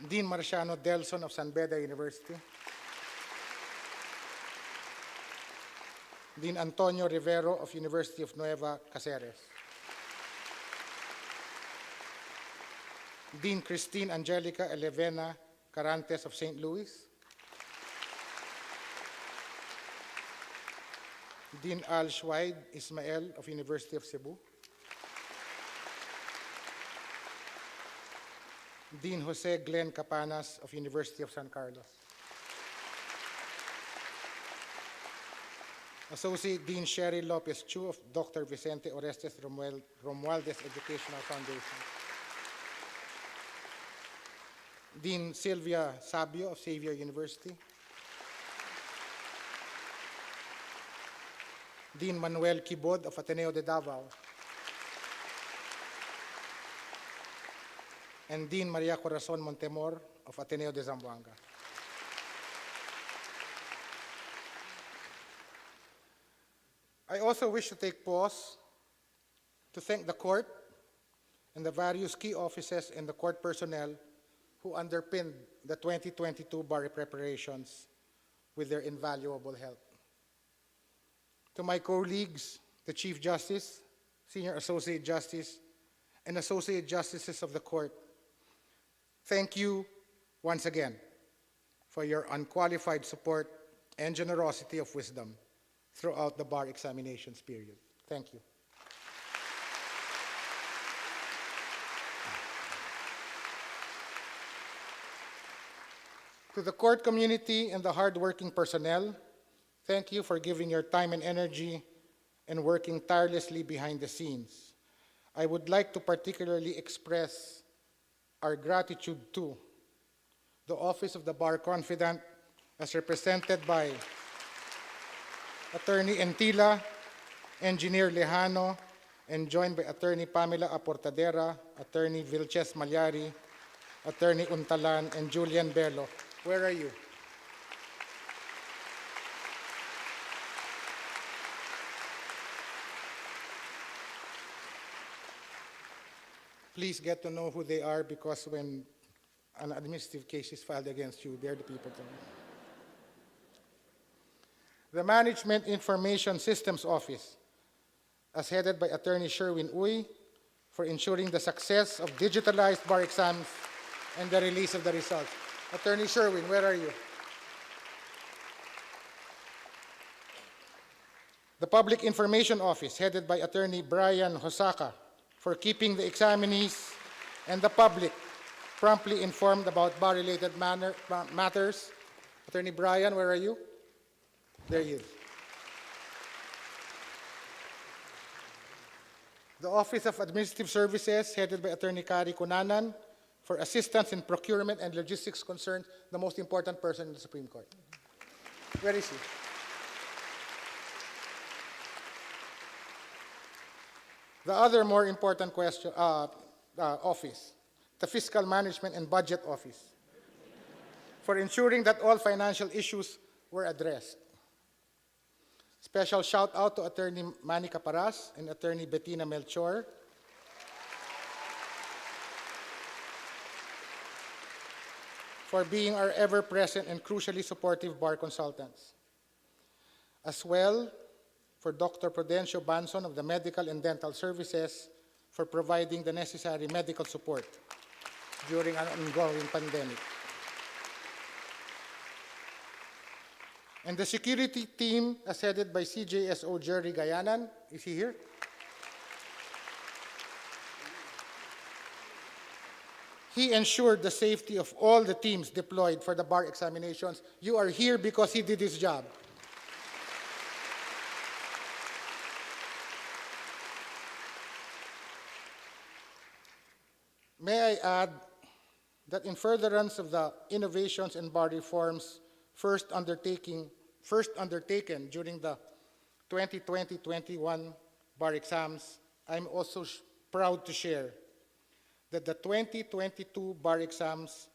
E: Dean Marciano Delson of San Beda University. Dean Antonio Rivero of University of Nueva Cáceres. Dean Christine Angelica Elevena Carantes of St. Louis. Dean Al Schweid Ismael of University of Cebu. Dean Jose Glenn Capanas of University of San Carlos. Associate Dean Sherry Lopez Chu of Dr. Vicente Orestes Romualdez Educational Foundation. Dean Sylvia Sabio of Xavier University. Dean Manuel Kibod of Ateneo de Davao. And Dean Maria Corazon Montemor of Ateneo de Zamboanga. I also wish to take pause to thank the court and the various key offices and the court personnel who underpinned the 2022 bar preparations with their invaluable help. To my colleagues, the Chief Justice, Senior Associate Justice, and Associate Justices of the Court, thank you once again for your unqualified support and generosity of wisdom throughout the bar examinations period. Thank you. To the court community and the hardworking personnel, thank you for giving your time and energy and working tirelessly behind the scenes. I would like to particularly express our gratitude to the Office of the Bar Confidant, as represented by Attorney Entila, Engineer Lejano, and joined by Attorney Pamela Aportadera, Attorney Vilches Malyari, Attorney Untalan, and Julian Bello. Where are you? Please get to know who they are, because when an administrative case is filed against you, they're the people to know. The Management Information Systems Office, as headed by Attorney Sherwin Uy, for ensuring the success of digitalized bar exams and the release of the results. Attorney Sherwin, where are you? The Public Information Office, headed by Attorney Brian Hosaka, for keeping the examinees and the public promptly informed about bar-related matters. Attorney Brian, where are you? There he is. The Office of Administrative Services, headed by Attorney Kari Kunanan, for assistance in procurement and logistics concerns, the most important person in the Supreme Court. Where is he? The other more important office, the Fiscal Management and Budget Office, for ensuring that all financial issues were addressed. Special shout out to Attorney Manny Caparas and Attorney Bettina Melchor for being our ever-present and crucially supportive bar consultants. As well, for Dr. Prudencio Banson of the Medical and Dental Services for providing the necessary medical support during an ongoing pandemic. And the security team, as headed by CJSO Jerry Gayanan, is he here? He ensured the safety of all the teams deployed for the bar examinations. You are here because he did his job. May I add that in furtherance of the innovations and bar reforms first undertaken during the 2020-21 bar exams, I'm also proud to share that the 2022 bar exams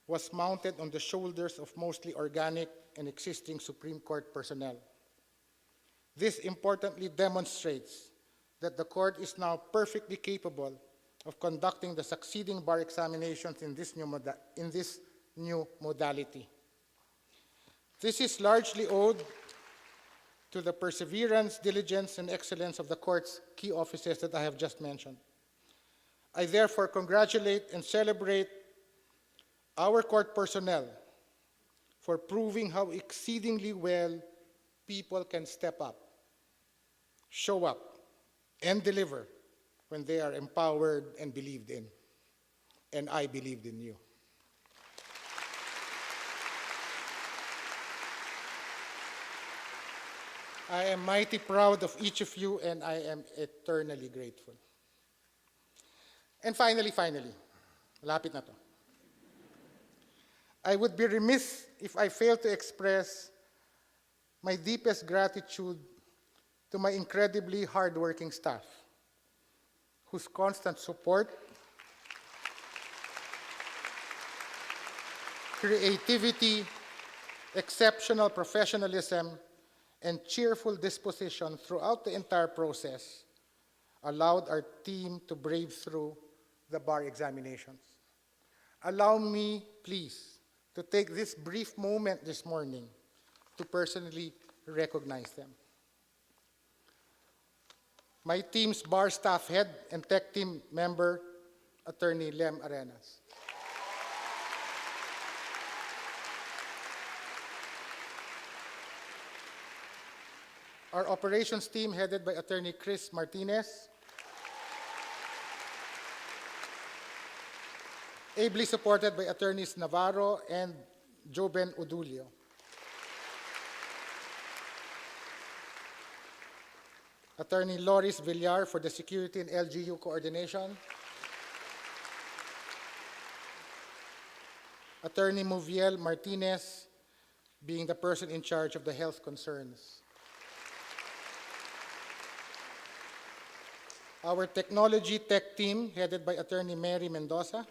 E: was mounted on the shoulders of mostly organic and existing Supreme Court personnel. This importantly demonstrates that the court is now perfectly capable of conducting the succeeding bar examinations in this new modality. This is largely owed to the perseverance, diligence, and excellence of the court's key offices that I have just mentioned. I therefore congratulate and celebrate our court personnel for proving how exceedingly well people can step up, show up, and deliver when they are empowered and believed in. And I believed in you. I am mighty proud of each of you, and I am eternally grateful. And finally, malapit na to. I would be remiss if I failed to express my deepest gratitude to my incredibly hardworking staff, whose constant support, creativity, exceptional professionalism, and cheerful disposition throughout the entire process allowed our team to brave through the bar examinations. Allow me, please, to take this brief moment this morning to personally recognize them. My team's bar staff head and tech team member, Attorney Lem Arenas. Our operations team, headed by Attorney Chris Martinez, ably supported by Attorneys Navarro and Joben Udulio. Attorney Loris Villar for the Security and LGU Coordination. Attorney Moviel Martinez being the person in charge of the health concerns. Our technology tech team, headed by Attorney Mary Mendoza,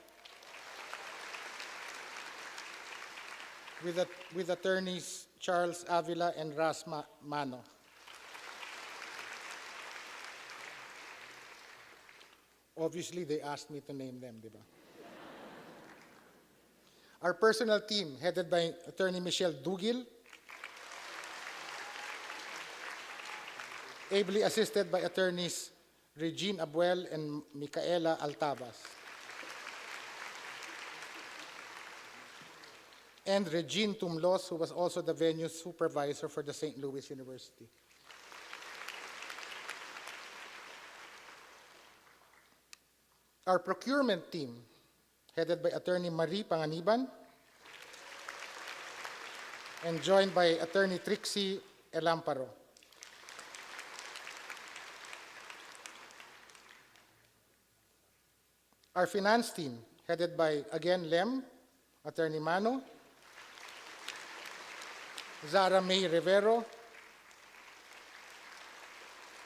E: with attorneys Charles Avila and Ras Mano. Obviously, they asked me to name them, di ba? Our personal team, headed by Attorney Michelle Dugil, ably assisted by Attorneys Regine Abuel and Micaela Altavas. And Regine Tumlos, who was also the venue supervisor for the St. Louis University. Our procurement team, headed by Attorney Marie Panganiban, and joined by Attorney Trixie Elamparo. Our finance team, headed by, again, Lem, Attorney Mano, Zara May Rivero,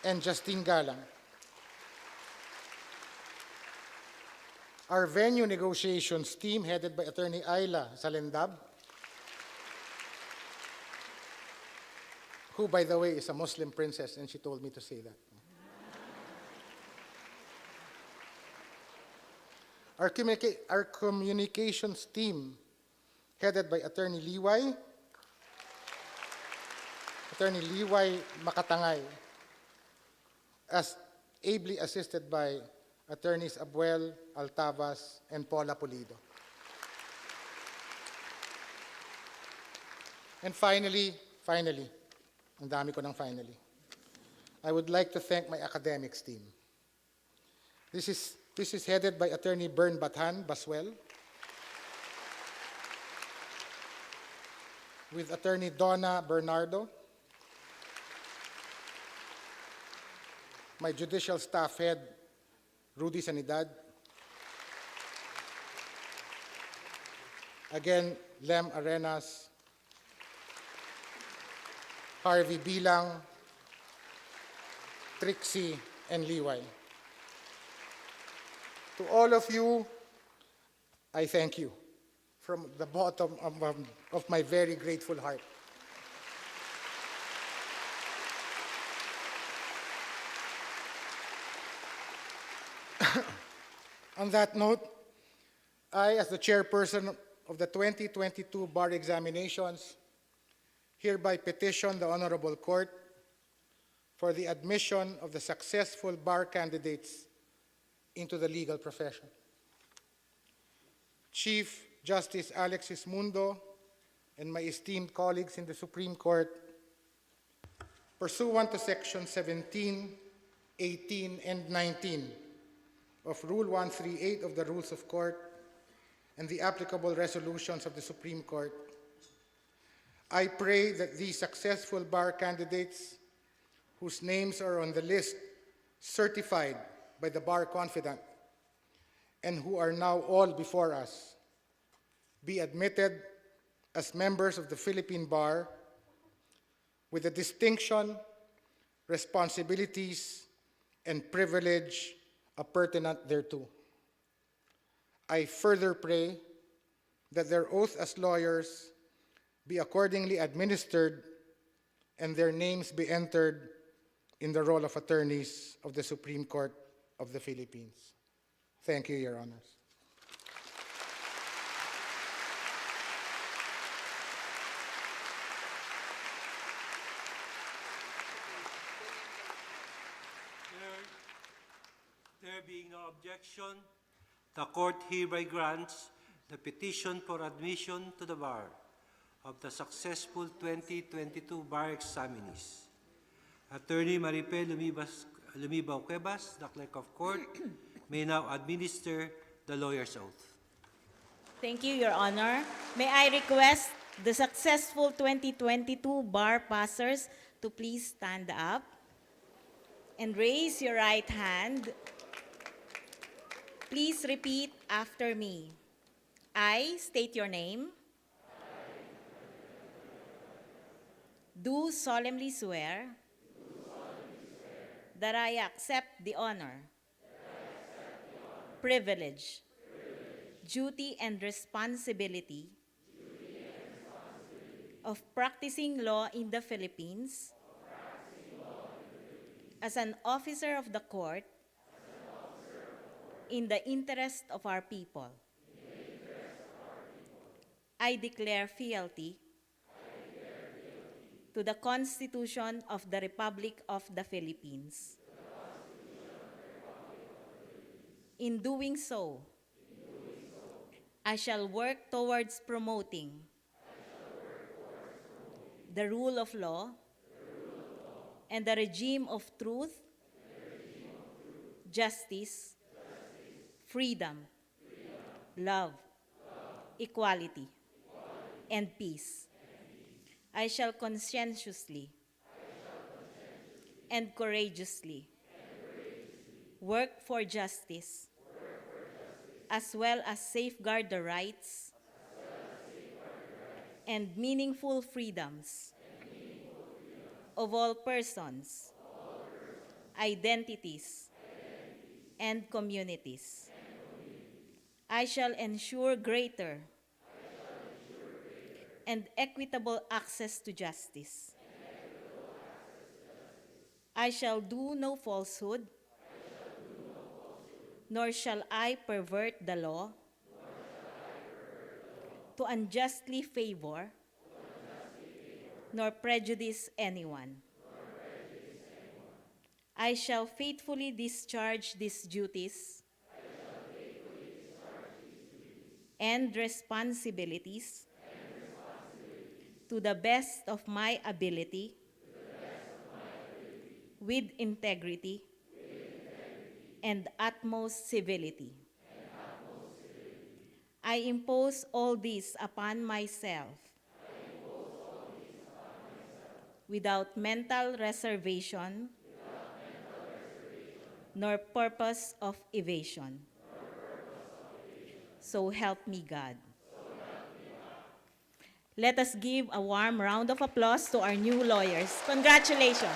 E: and Justine Galang. Our venue negotiations team, headed by Attorney Ayla Salendab, who, by the way, is a Muslim princess, and she told me to say that. Our communications team, headed by Attorney Liway Makatangay, as ably assisted by Attorneys Abuel, Altavas, and Paula Pulido. And finally, ang dami ko ng finally, I would like to thank my academics team. This is headed by Attorney Bern Bathan Baswell, with Attorney Donna Bernardo, my judicial staff head, Rudy Sanidad, again, Lem Arenas, Harvey Bilang, Trixie, and Liway. To all of you, I thank you from the bottom of my very grateful heart. On that note, I, as the chairperson of the 2022 bar examinations, hereby petition the Honorable Court for the admission of the successful bar candidates into the legal profession. Chief Justice Alexis Mundo and my esteemed colleagues in the Supreme Court, pursuant to Section 17, 18, and 19 of Rule 138 of the Rules of Court and the applicable resolutions of the Supreme Court, I pray that these successful bar candidates whose names are on the list certified by the Bar Confidant and who are now all before us be admitted as members of the Philippine Bar with the distinction, responsibilities, and privilege appurtenant thereto. I further pray that their oath as lawyers be accordingly administered and their names be entered in the roll of attorneys of the Supreme Court of the Philippines. Thank you, Your Honors.
D: There being no objection, the court hereby grants the petition for admission to the bar of the successful 2022 bar examinees. Attorney Maripe Lumibao Cuevas, the clerk of court, may now administer the lawyer's oath.
B: Thank you, Your Honor. May I request the successful 2022 bar passers to please stand up and raise your right hand. Please repeat after me. I state your name. Do solemnly swear that I accept the honor, privilege, duty, and responsibility of practicing law in the Philippines as an officer of the court in the interest of our people. I declare fealty to the Constitution of the Republic of the Philippines. In doing so, I shall work towards promoting the rule of law and the regime of truth, justice, freedom, love, equality, and peace. I shall conscientiously and courageously work for justice as well as safeguard the rights and meaningful freedoms of all persons, identities, and communities. I shall ensure greater and equitable access to justice. I shall do no falsehood, nor shall I pervert the law to unjustly favor nor prejudice anyone. I shall faithfully discharge these duties and responsibilities to the best of my ability, with integrity and utmost civility. I impose all this upon myself without mental reservation nor purpose of evasion. So help me God. Let us give a warm round of applause to our new lawyers. Congratulations.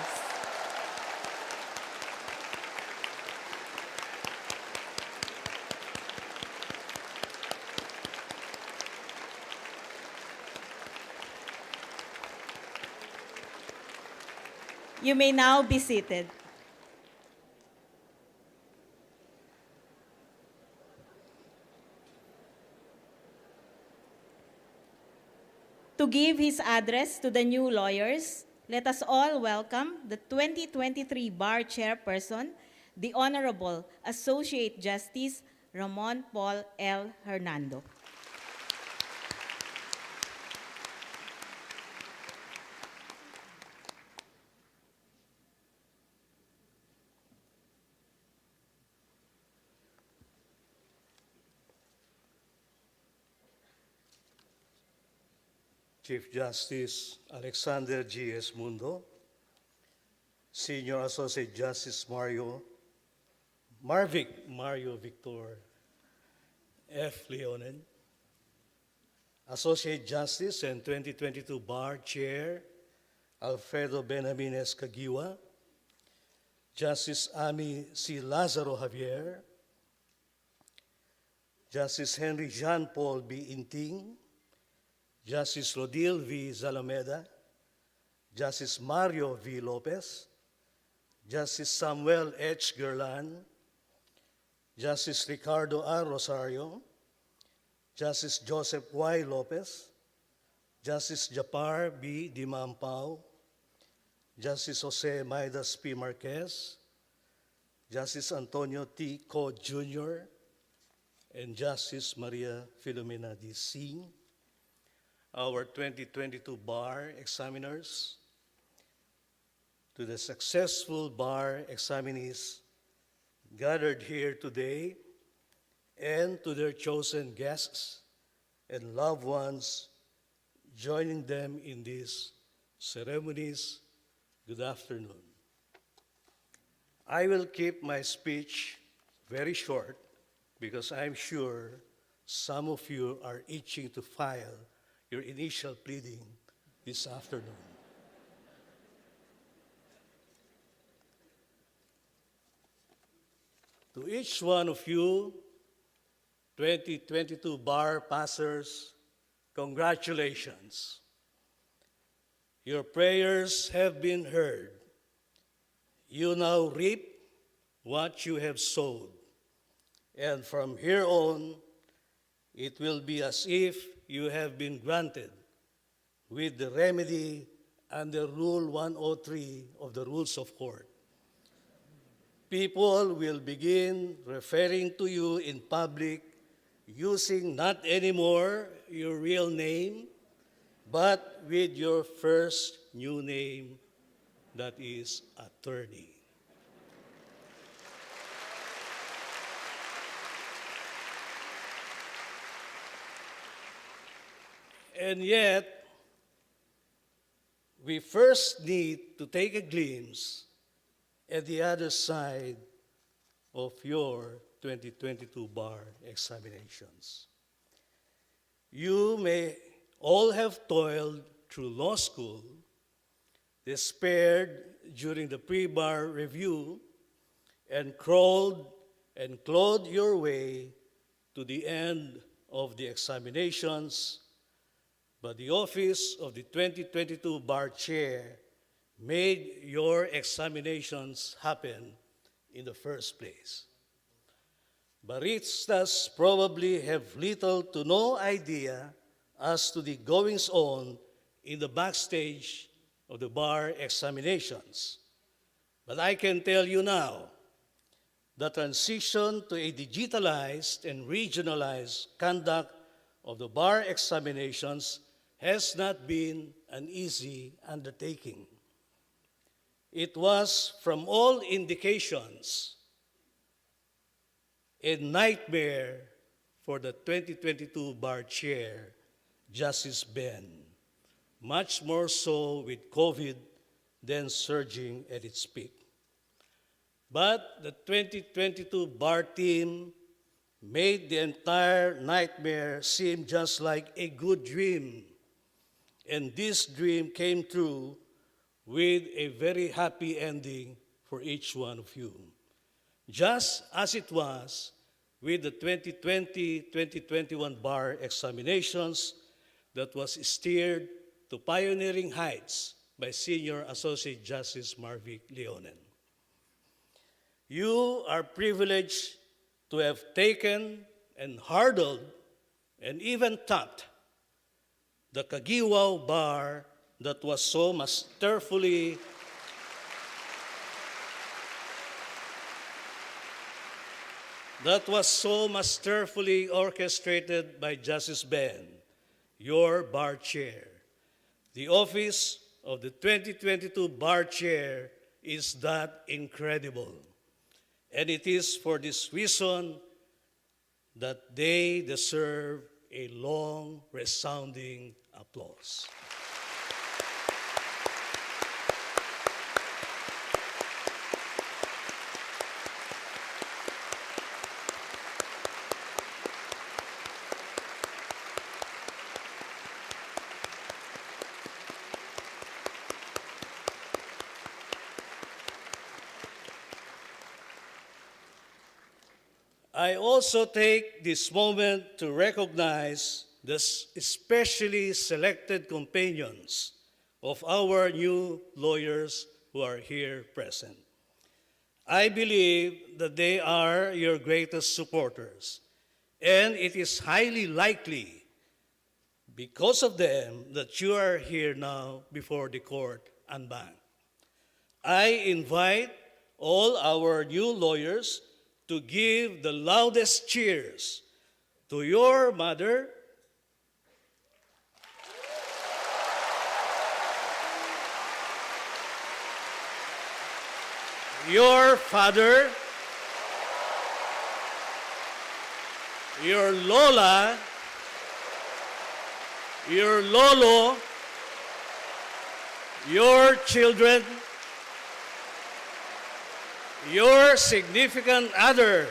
B: You may now be seated. To give his address to the new lawyers, let us all welcome the 2023 Bar Chairperson, the Honorable Associate Justice Ramon Paul L. Hernando.
F: Chief Justice Alexander G.S. Mundo, Senior Associate Justice Mario Victor F. Leonen, Associate Justice and 2022 Bar Chair Alfredo Benjamines Caguiwa, Justice Ami C. Lazaro Javier, Justice Henry Jean Paul B. Inting, Justice Rodil V. Zalameda, Justice Mario V. Lopez, Justice Samuel H. Gerlan, Justice Ricardo R. Rosario, Justice Joseph Y. Lopez, Justice Japar B. Dimampao, Justice Jose Maidas P. Marquez, Justice Antonio T. Co. Jr., and Justice Maria Filomena D. Singh, our 2022 bar examiners, to the successful bar examinees gathered here today, and to their chosen guests and loved ones joining them in these ceremonies, good afternoon. I will keep my speech very short because I'm sure some of you are itching to file your initial pleading this afternoon. To each one of you, 2022 bar passers, congratulations. Your prayers have been heard. You now reap what you have sowed. And from here on, it will be as if you have been granted with the remedy under Rule 103 of the Rules of Court. People will begin referring to you in public using not anymore your real name, but with your first new name, that is attorney. And yet, we first need to take a glimpse at the other side of your 2022 bar examinations. You may all have toiled through law school, despaired during the pre-bar review, and crawled and clawed your way to the end of the examinations, but the office of the 2022 bar chair made your examinations happen in the first place. Baristas probably have little to no idea as to the goings-on in the backstage of the bar examinations. But I can tell you now, the transition to a digitalized and regionalized conduct of the bar examinations has not been an easy undertaking. It was, from all indications, a nightmare for the 2022 bar chair, Justice Ben, much more so with COVID then surging at its peak. But the 2022 bar team made the entire nightmare seem just like a good dream. And this dream came true with a very happy ending for each one of you. Just as it was with the 2020-2021 bar examinations that was steered to pioneering heights by Senior Associate Justice Marvic Leonen. You are privileged to have taken and hurdled and even topped the Kagiwao bar that was so masterfully orchestrated by Justice Ben, your bar chair. The office of the 2022 bar chair is that incredible. And it is for this reason that they deserve a long, resounding applause. I also take this moment to recognize the especially selected companions of our new lawyers who are here present. I believe that they are your greatest supporters, and it is highly likely because of them that you are here now before the court unbanked. I invite all our new lawyers to give the loudest cheers to your mother, your father, your lola, your lolo, your children, your significant other,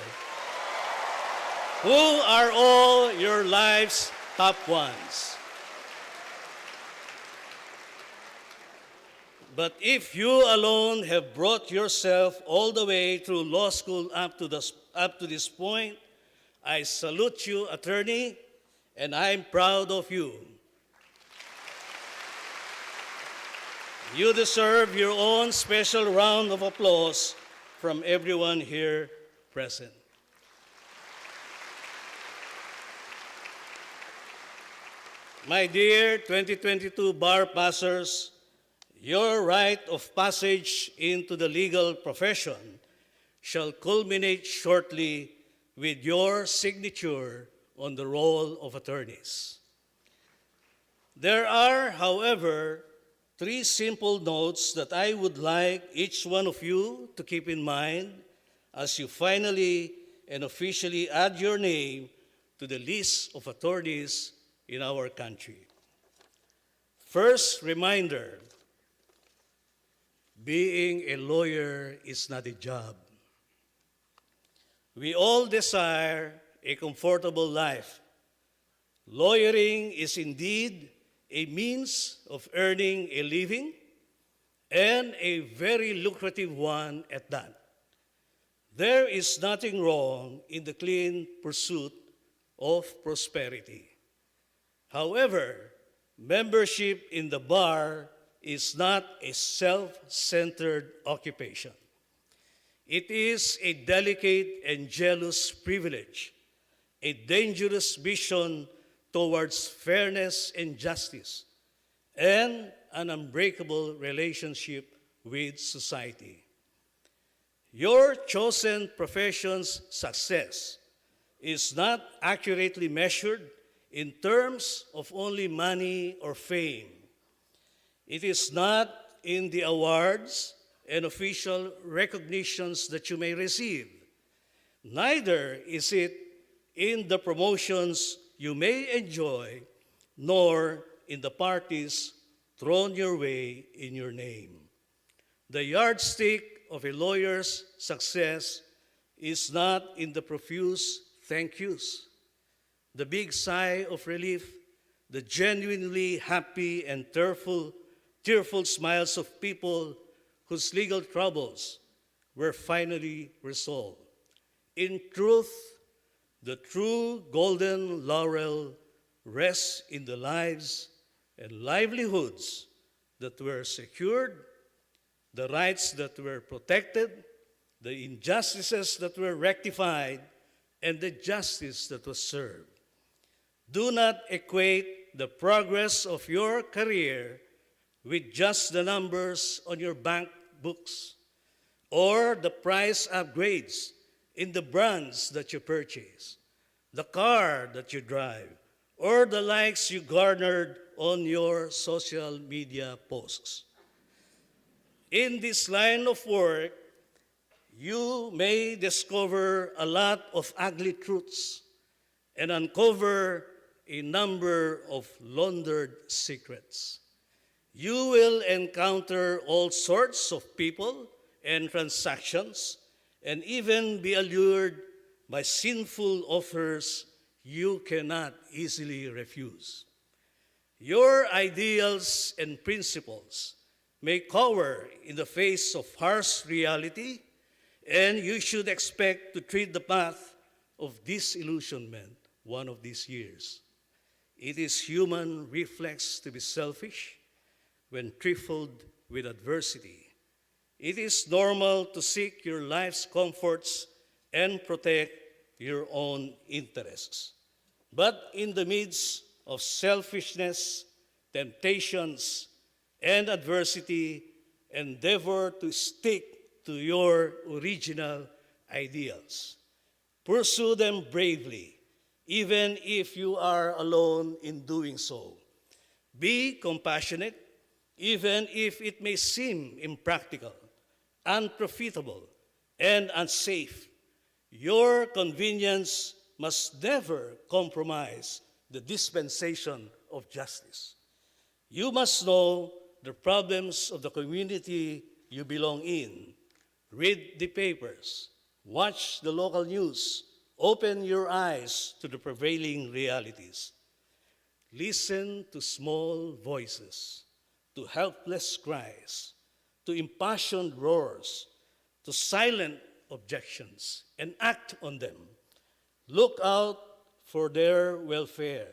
F: who are all your life's top ones. But if you alone have brought yourself all the way through law school up to this point, I salute you, attorney, and I'm proud of you. You deserve your own special round of applause from everyone here present. My dear 2022 bar passers, your rite of passage into the legal profession shall culminate shortly with your signature on the roll of attorneys. There are, however, 3 simple notes that I would like each one of you to keep in mind as you finally and officially add your name to the list of attorneys in our country. First reminder, being a lawyer is not a job. We all desire a comfortable life. Lawyering is indeed a means of earning a living, and a very lucrative one at that. There is nothing wrong in the clean pursuit of prosperity. However, membership in the bar is not a self-centered occupation. It is a delicate and jealous privilege, a dangerous vision towards fairness and justice, and an unbreakable relationship with society. Your chosen profession's success is not accurately measured in terms of only money or fame. It is not in the awards and official recognitions that you may receive. Neither is it in the promotions you may enjoy, nor in the parties thrown your way in your name. The yardstick of a lawyer's success is not in the profuse thank yous, the big sigh of relief, the genuinely happy and tearful smiles of people whose legal troubles were finally resolved. In truth, the true golden laurel rests in the lives and livelihoods that were secured, the rights that were protected, the injustices that were rectified, and the justice that was served. Do not equate the progress of your career with just the numbers on your bank books or the price upgrades in the brands that you purchase, the car that you drive, or the likes you garnered on your social media posts. In this line of work, you may discover a lot of ugly truths and uncover a number of laundered secrets. You will encounter all sorts of people and transactions, and even be allured by sinful offers you cannot easily refuse. Your ideals and principles may cower in the face of harsh reality, and you should expect to tread the path of disillusionment one of these years. It is human reflex to be selfish when trifled with adversity. It is normal to seek your life's comforts and protect your own interests. But in the midst of selfishness, temptations, and adversity, endeavor to stick to your original ideals. Pursue them bravely, even if you are alone in doing so. Be compassionate, even if it may seem impractical, unprofitable, and unsafe. Your convenience must never compromise the dispensation of justice. You must know the problems of the community you belong in. Read the papers, watch the local news, open your eyes to the prevailing realities. Listen to small voices, to helpless cries, to impassioned roars, to silent objections, and act on them. Look out for their welfare.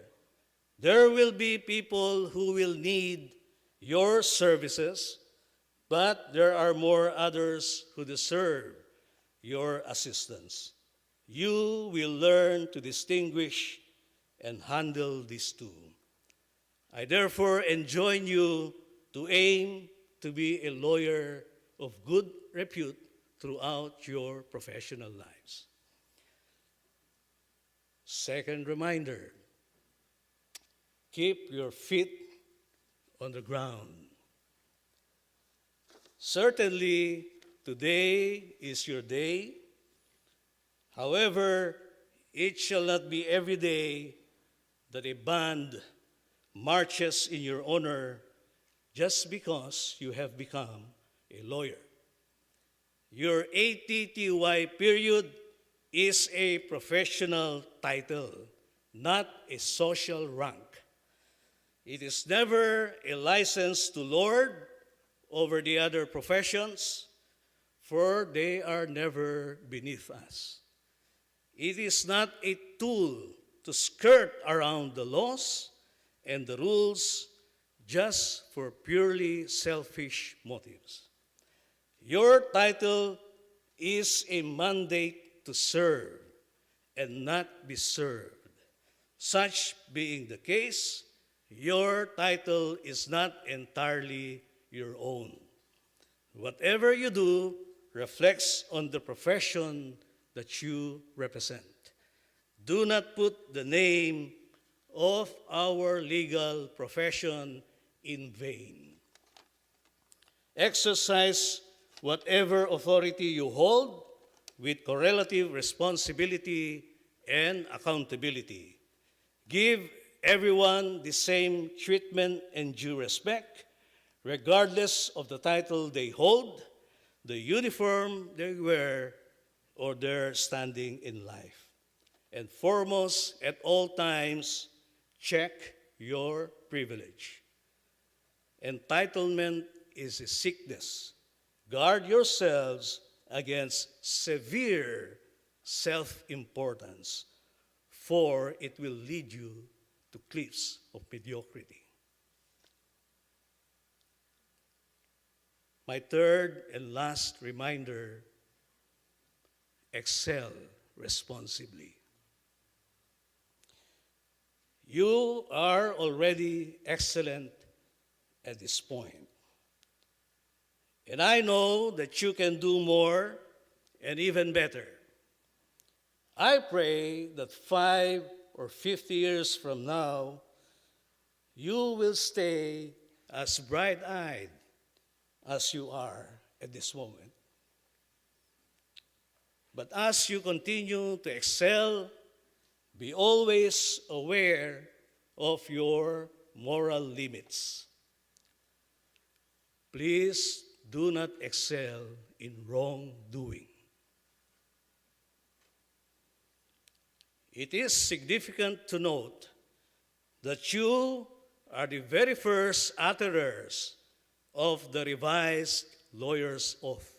F: There will be people who will need your services, but there are more others who deserve your assistance. You will learn to distinguish and handle these two. I therefore enjoin you to aim to be a lawyer of good repute throughout your professional lives. Second reminder, keep your feet on the ground. Certainly, today is your day. However, it shall not be every day that a band marches in your honor just because you have become a lawyer. Your ATTY period is a professional title, not a social rank. It is never a license to lord over the other professions, for they are never beneath us. It is not a tool to skirt around the laws and the rules just for purely selfish motives. Your title is a mandate to serve and not be served. Such being the case, your title is not entirely your own. Whatever you do reflects on the profession that you represent. Do not put the name of our legal profession in vain. Exercise whatever authority you hold with correlative responsibility and accountability. Give everyone the same treatment and due respect, regardless of the title they hold, the uniform they wear, or their standing in life. And foremost, at all times, check your privilege. Entitlement is a sickness. Guard yourselves against severe self-importance, for it will lead you to cliffs of mediocrity. My third and last reminder: excel responsibly. You are already excellent at this point. And I know that you can do more and even better. I pray that 5 or 50 years from now, you will stay as bright-eyed as you are at this moment. But as you continue to excel, be always aware of your moral limits. Please do not excel in wrongdoing. It is significant to note that you are the very first utterers of the revised lawyer's oath.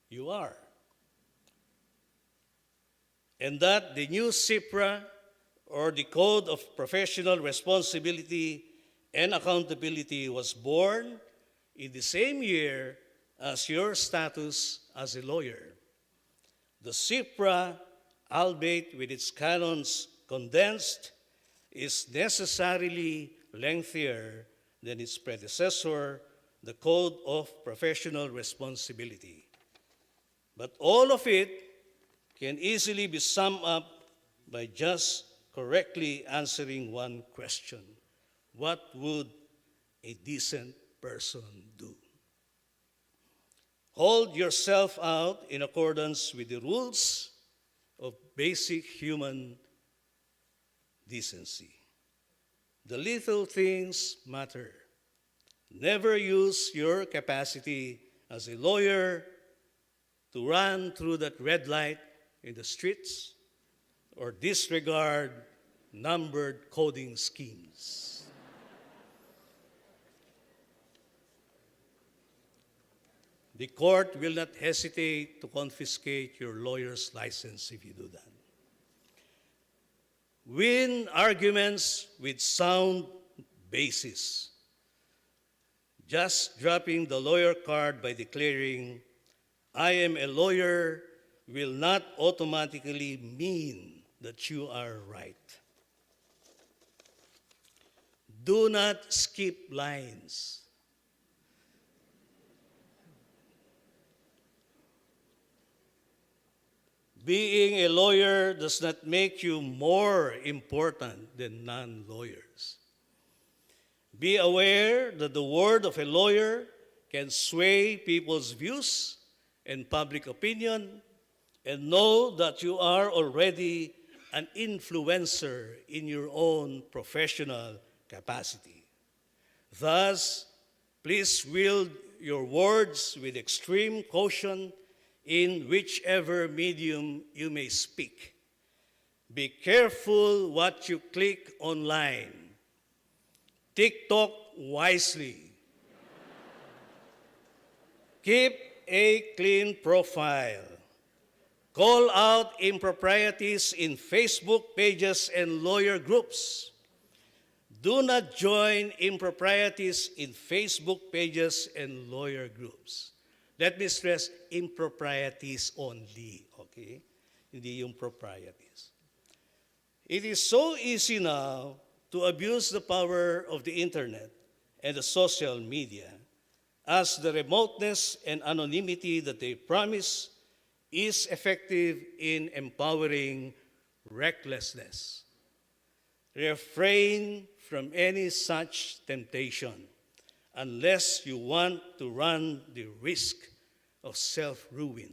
F: You are. And that the new CIPRA, or the Code of Professional Responsibility and Accountability, was born in the same year as your status as a lawyer. The CIPRA, albeit with its canons condensed, is necessarily lengthier than its predecessor, the Code of Professional Responsibility. But all of it can easily be summed up by just correctly answering one question: what would a decent person do? Hold yourself out in accordance with the rules of basic human decency. The little things matter. Never use your capacity as a lawyer to run through that red light in the streets or disregard numbered coding schemes. The court will not hesitate to confiscate your lawyer's license if you do that. Win arguments with sound basis. Just dropping the lawyer card by declaring, "I am a lawyer," will not automatically mean that you are right. Do not skip lines. Being a lawyer does not make you more important than non-lawyers. Be aware that the word of a lawyer can sway people's views and public opinion, and know that you are already an influencer in your own professional capacity. Thus, please wield your words with extreme caution in whichever medium you may speak. Be careful what you click online. TikTok wisely. Keep a clean profile. Call out improprieties in Facebook pages and lawyer groups. Do not join improprieties in Facebook pages and lawyer groups. Let me stress, improprieties only, okay? Hindi yung proprieties. It is so easy now to abuse the power of the internet and the social media, as the remoteness and anonymity that they promise is effective in empowering recklessness. Refrain from any such temptation unless you want to run the risk of self-ruin.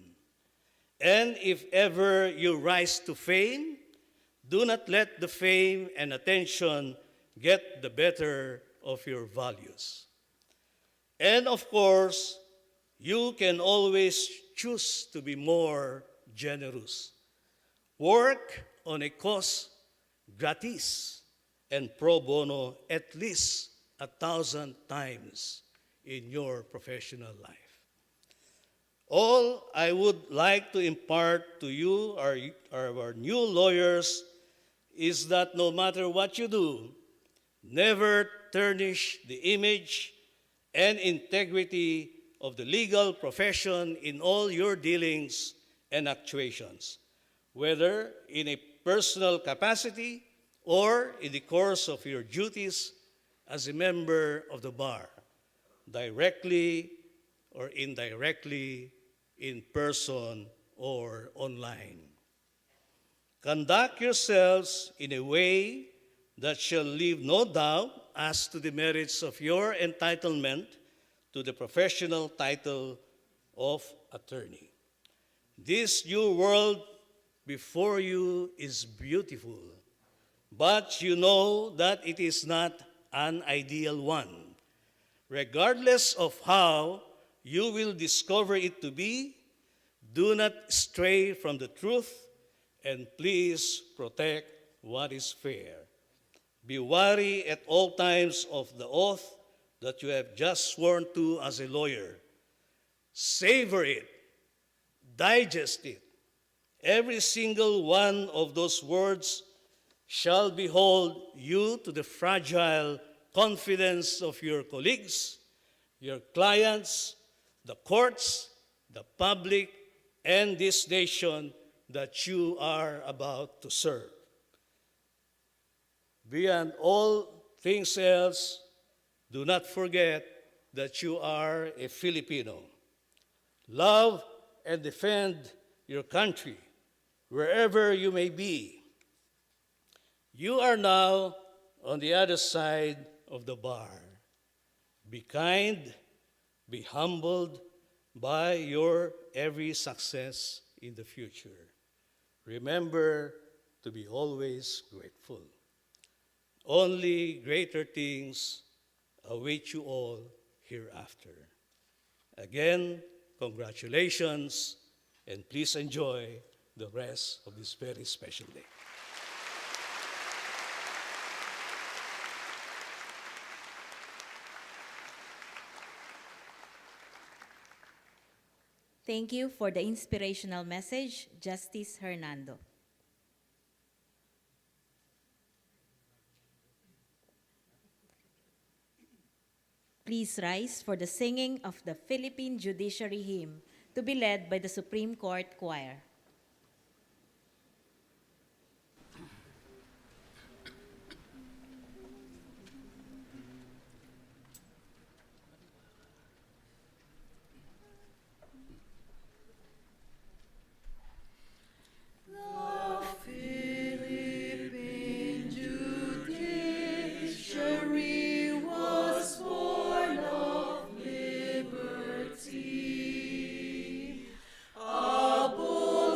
F: And if ever you rise to fame, do not let the fame and attention get the better of your values. And of course, you can always choose to be more generous. Work on a cause gratis and pro bono at least 1,000 times in your professional life. All I would like to impart to you, our new lawyers, is that no matter what you do, never tarnish the image and integrity of the legal profession in all your dealings and actuations, whether in a personal capacity or in the course of your duties as a member of the bar, directly or indirectly, in person or online. Conduct yourselves in a way that shall leave no doubt as to the merits of your entitlement to the professional title of attorney. This new world before you is beautiful, but you know that it is not an ideal one. Regardless of how you will discover it to be, do not stray from the truth, and please protect what is fair. Be wary at all times of the oath that you have just sworn to as a lawyer. Savor it, digest it. Every single one of those words shall behold you to the fragile confidence of your colleagues, your clients, the courts, the public, and this nation that you are about to serve. Beyond all things else, do not forget that you are a Filipino. Love and defend your country wherever you may be. You are now on the other side of the bar. Be kind, be humbled by your every success in the future. Remember to be always grateful. Only greater things await you all hereafter. Again, congratulations, and please enjoy the rest of this very special day.
B: Thank you for the inspirational message, Justice Hernando. Please rise for the singing of the Philippine Judiciary Hymn to be led by the Supreme Court Choir.
A: A bull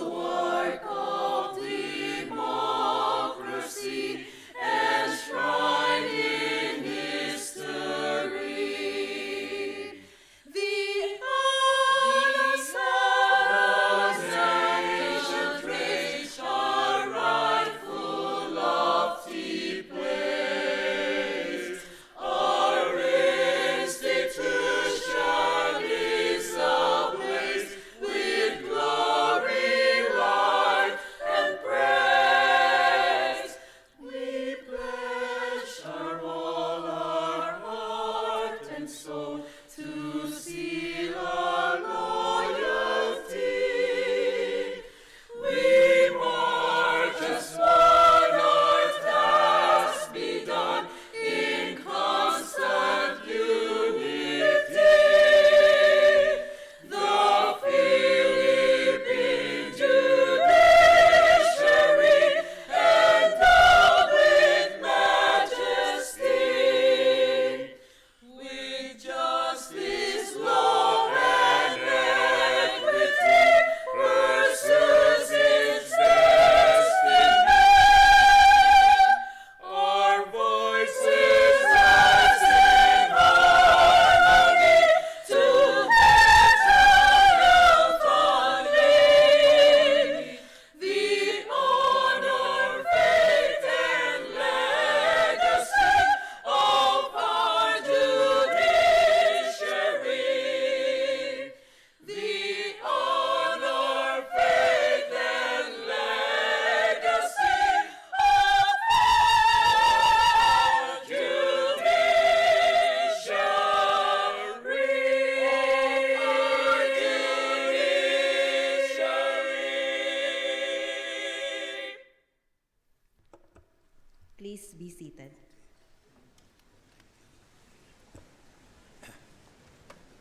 B: seated.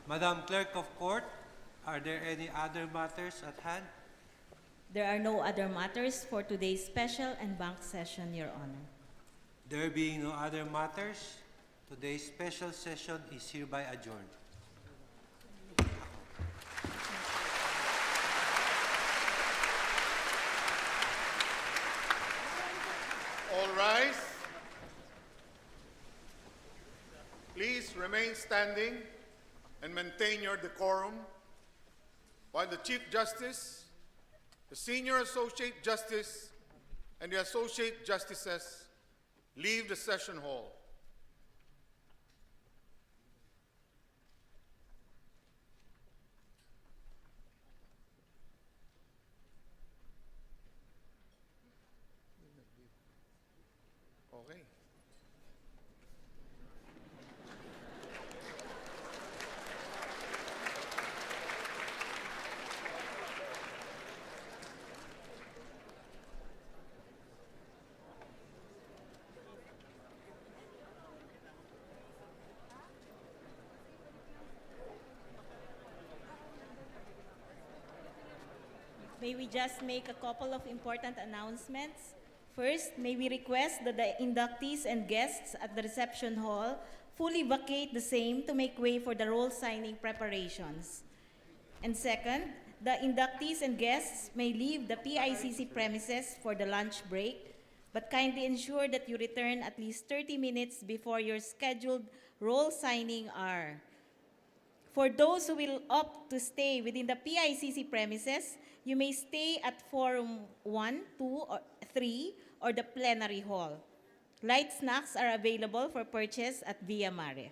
D: Madam Clerk of Court, are there any other matters at hand?
B: There are no other matters for today's special en banc session, Your Honor.
D: There being no other matters, today's special session is hereby adjourned.
G: All rise. Please remain standing and maintain your decorum while the Chief Justice, the Senior Associate Justice, and the Associate Justices leave the session hall. Okay.
B: May we just make a couple of important announcements? First, may we request that the inductees and guests at the reception hall fully vacate the same to make way for the roll signing preparations. And second, the inductees and guests may leave the PICC premises for the lunch break, but kindly ensure that you return at least 30 minutes before your scheduled roll signing hour. For those who will opt to stay within the PICC premises, you may stay at Forum 1, 2, or 3, or the plenary hall. Light snacks are available for purchase at Via Mare.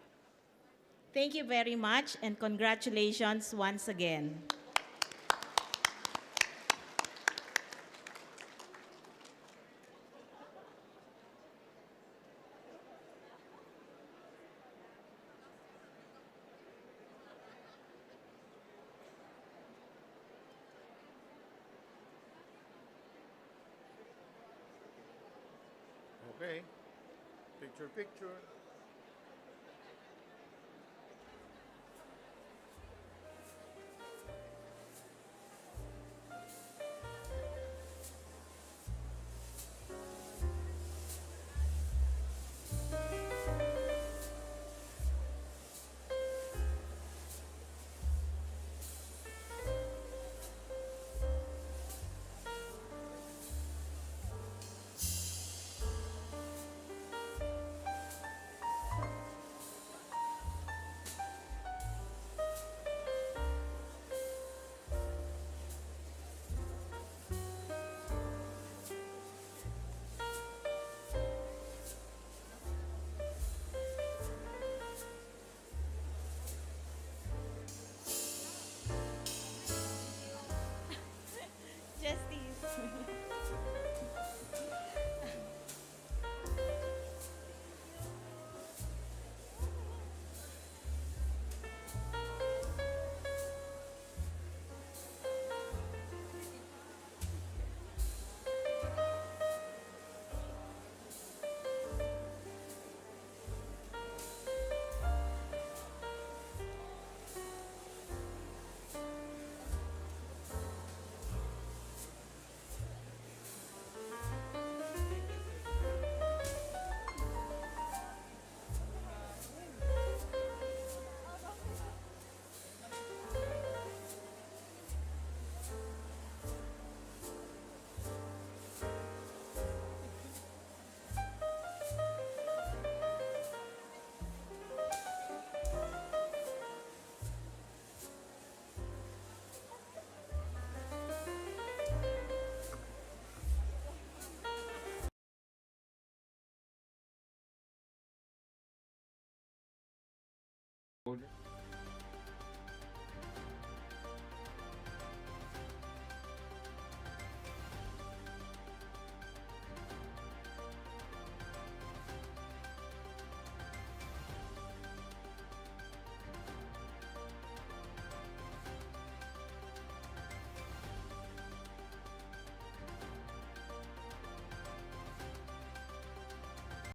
B: Thank you very much and congratulations once again.
G: Okay. Picture, picture.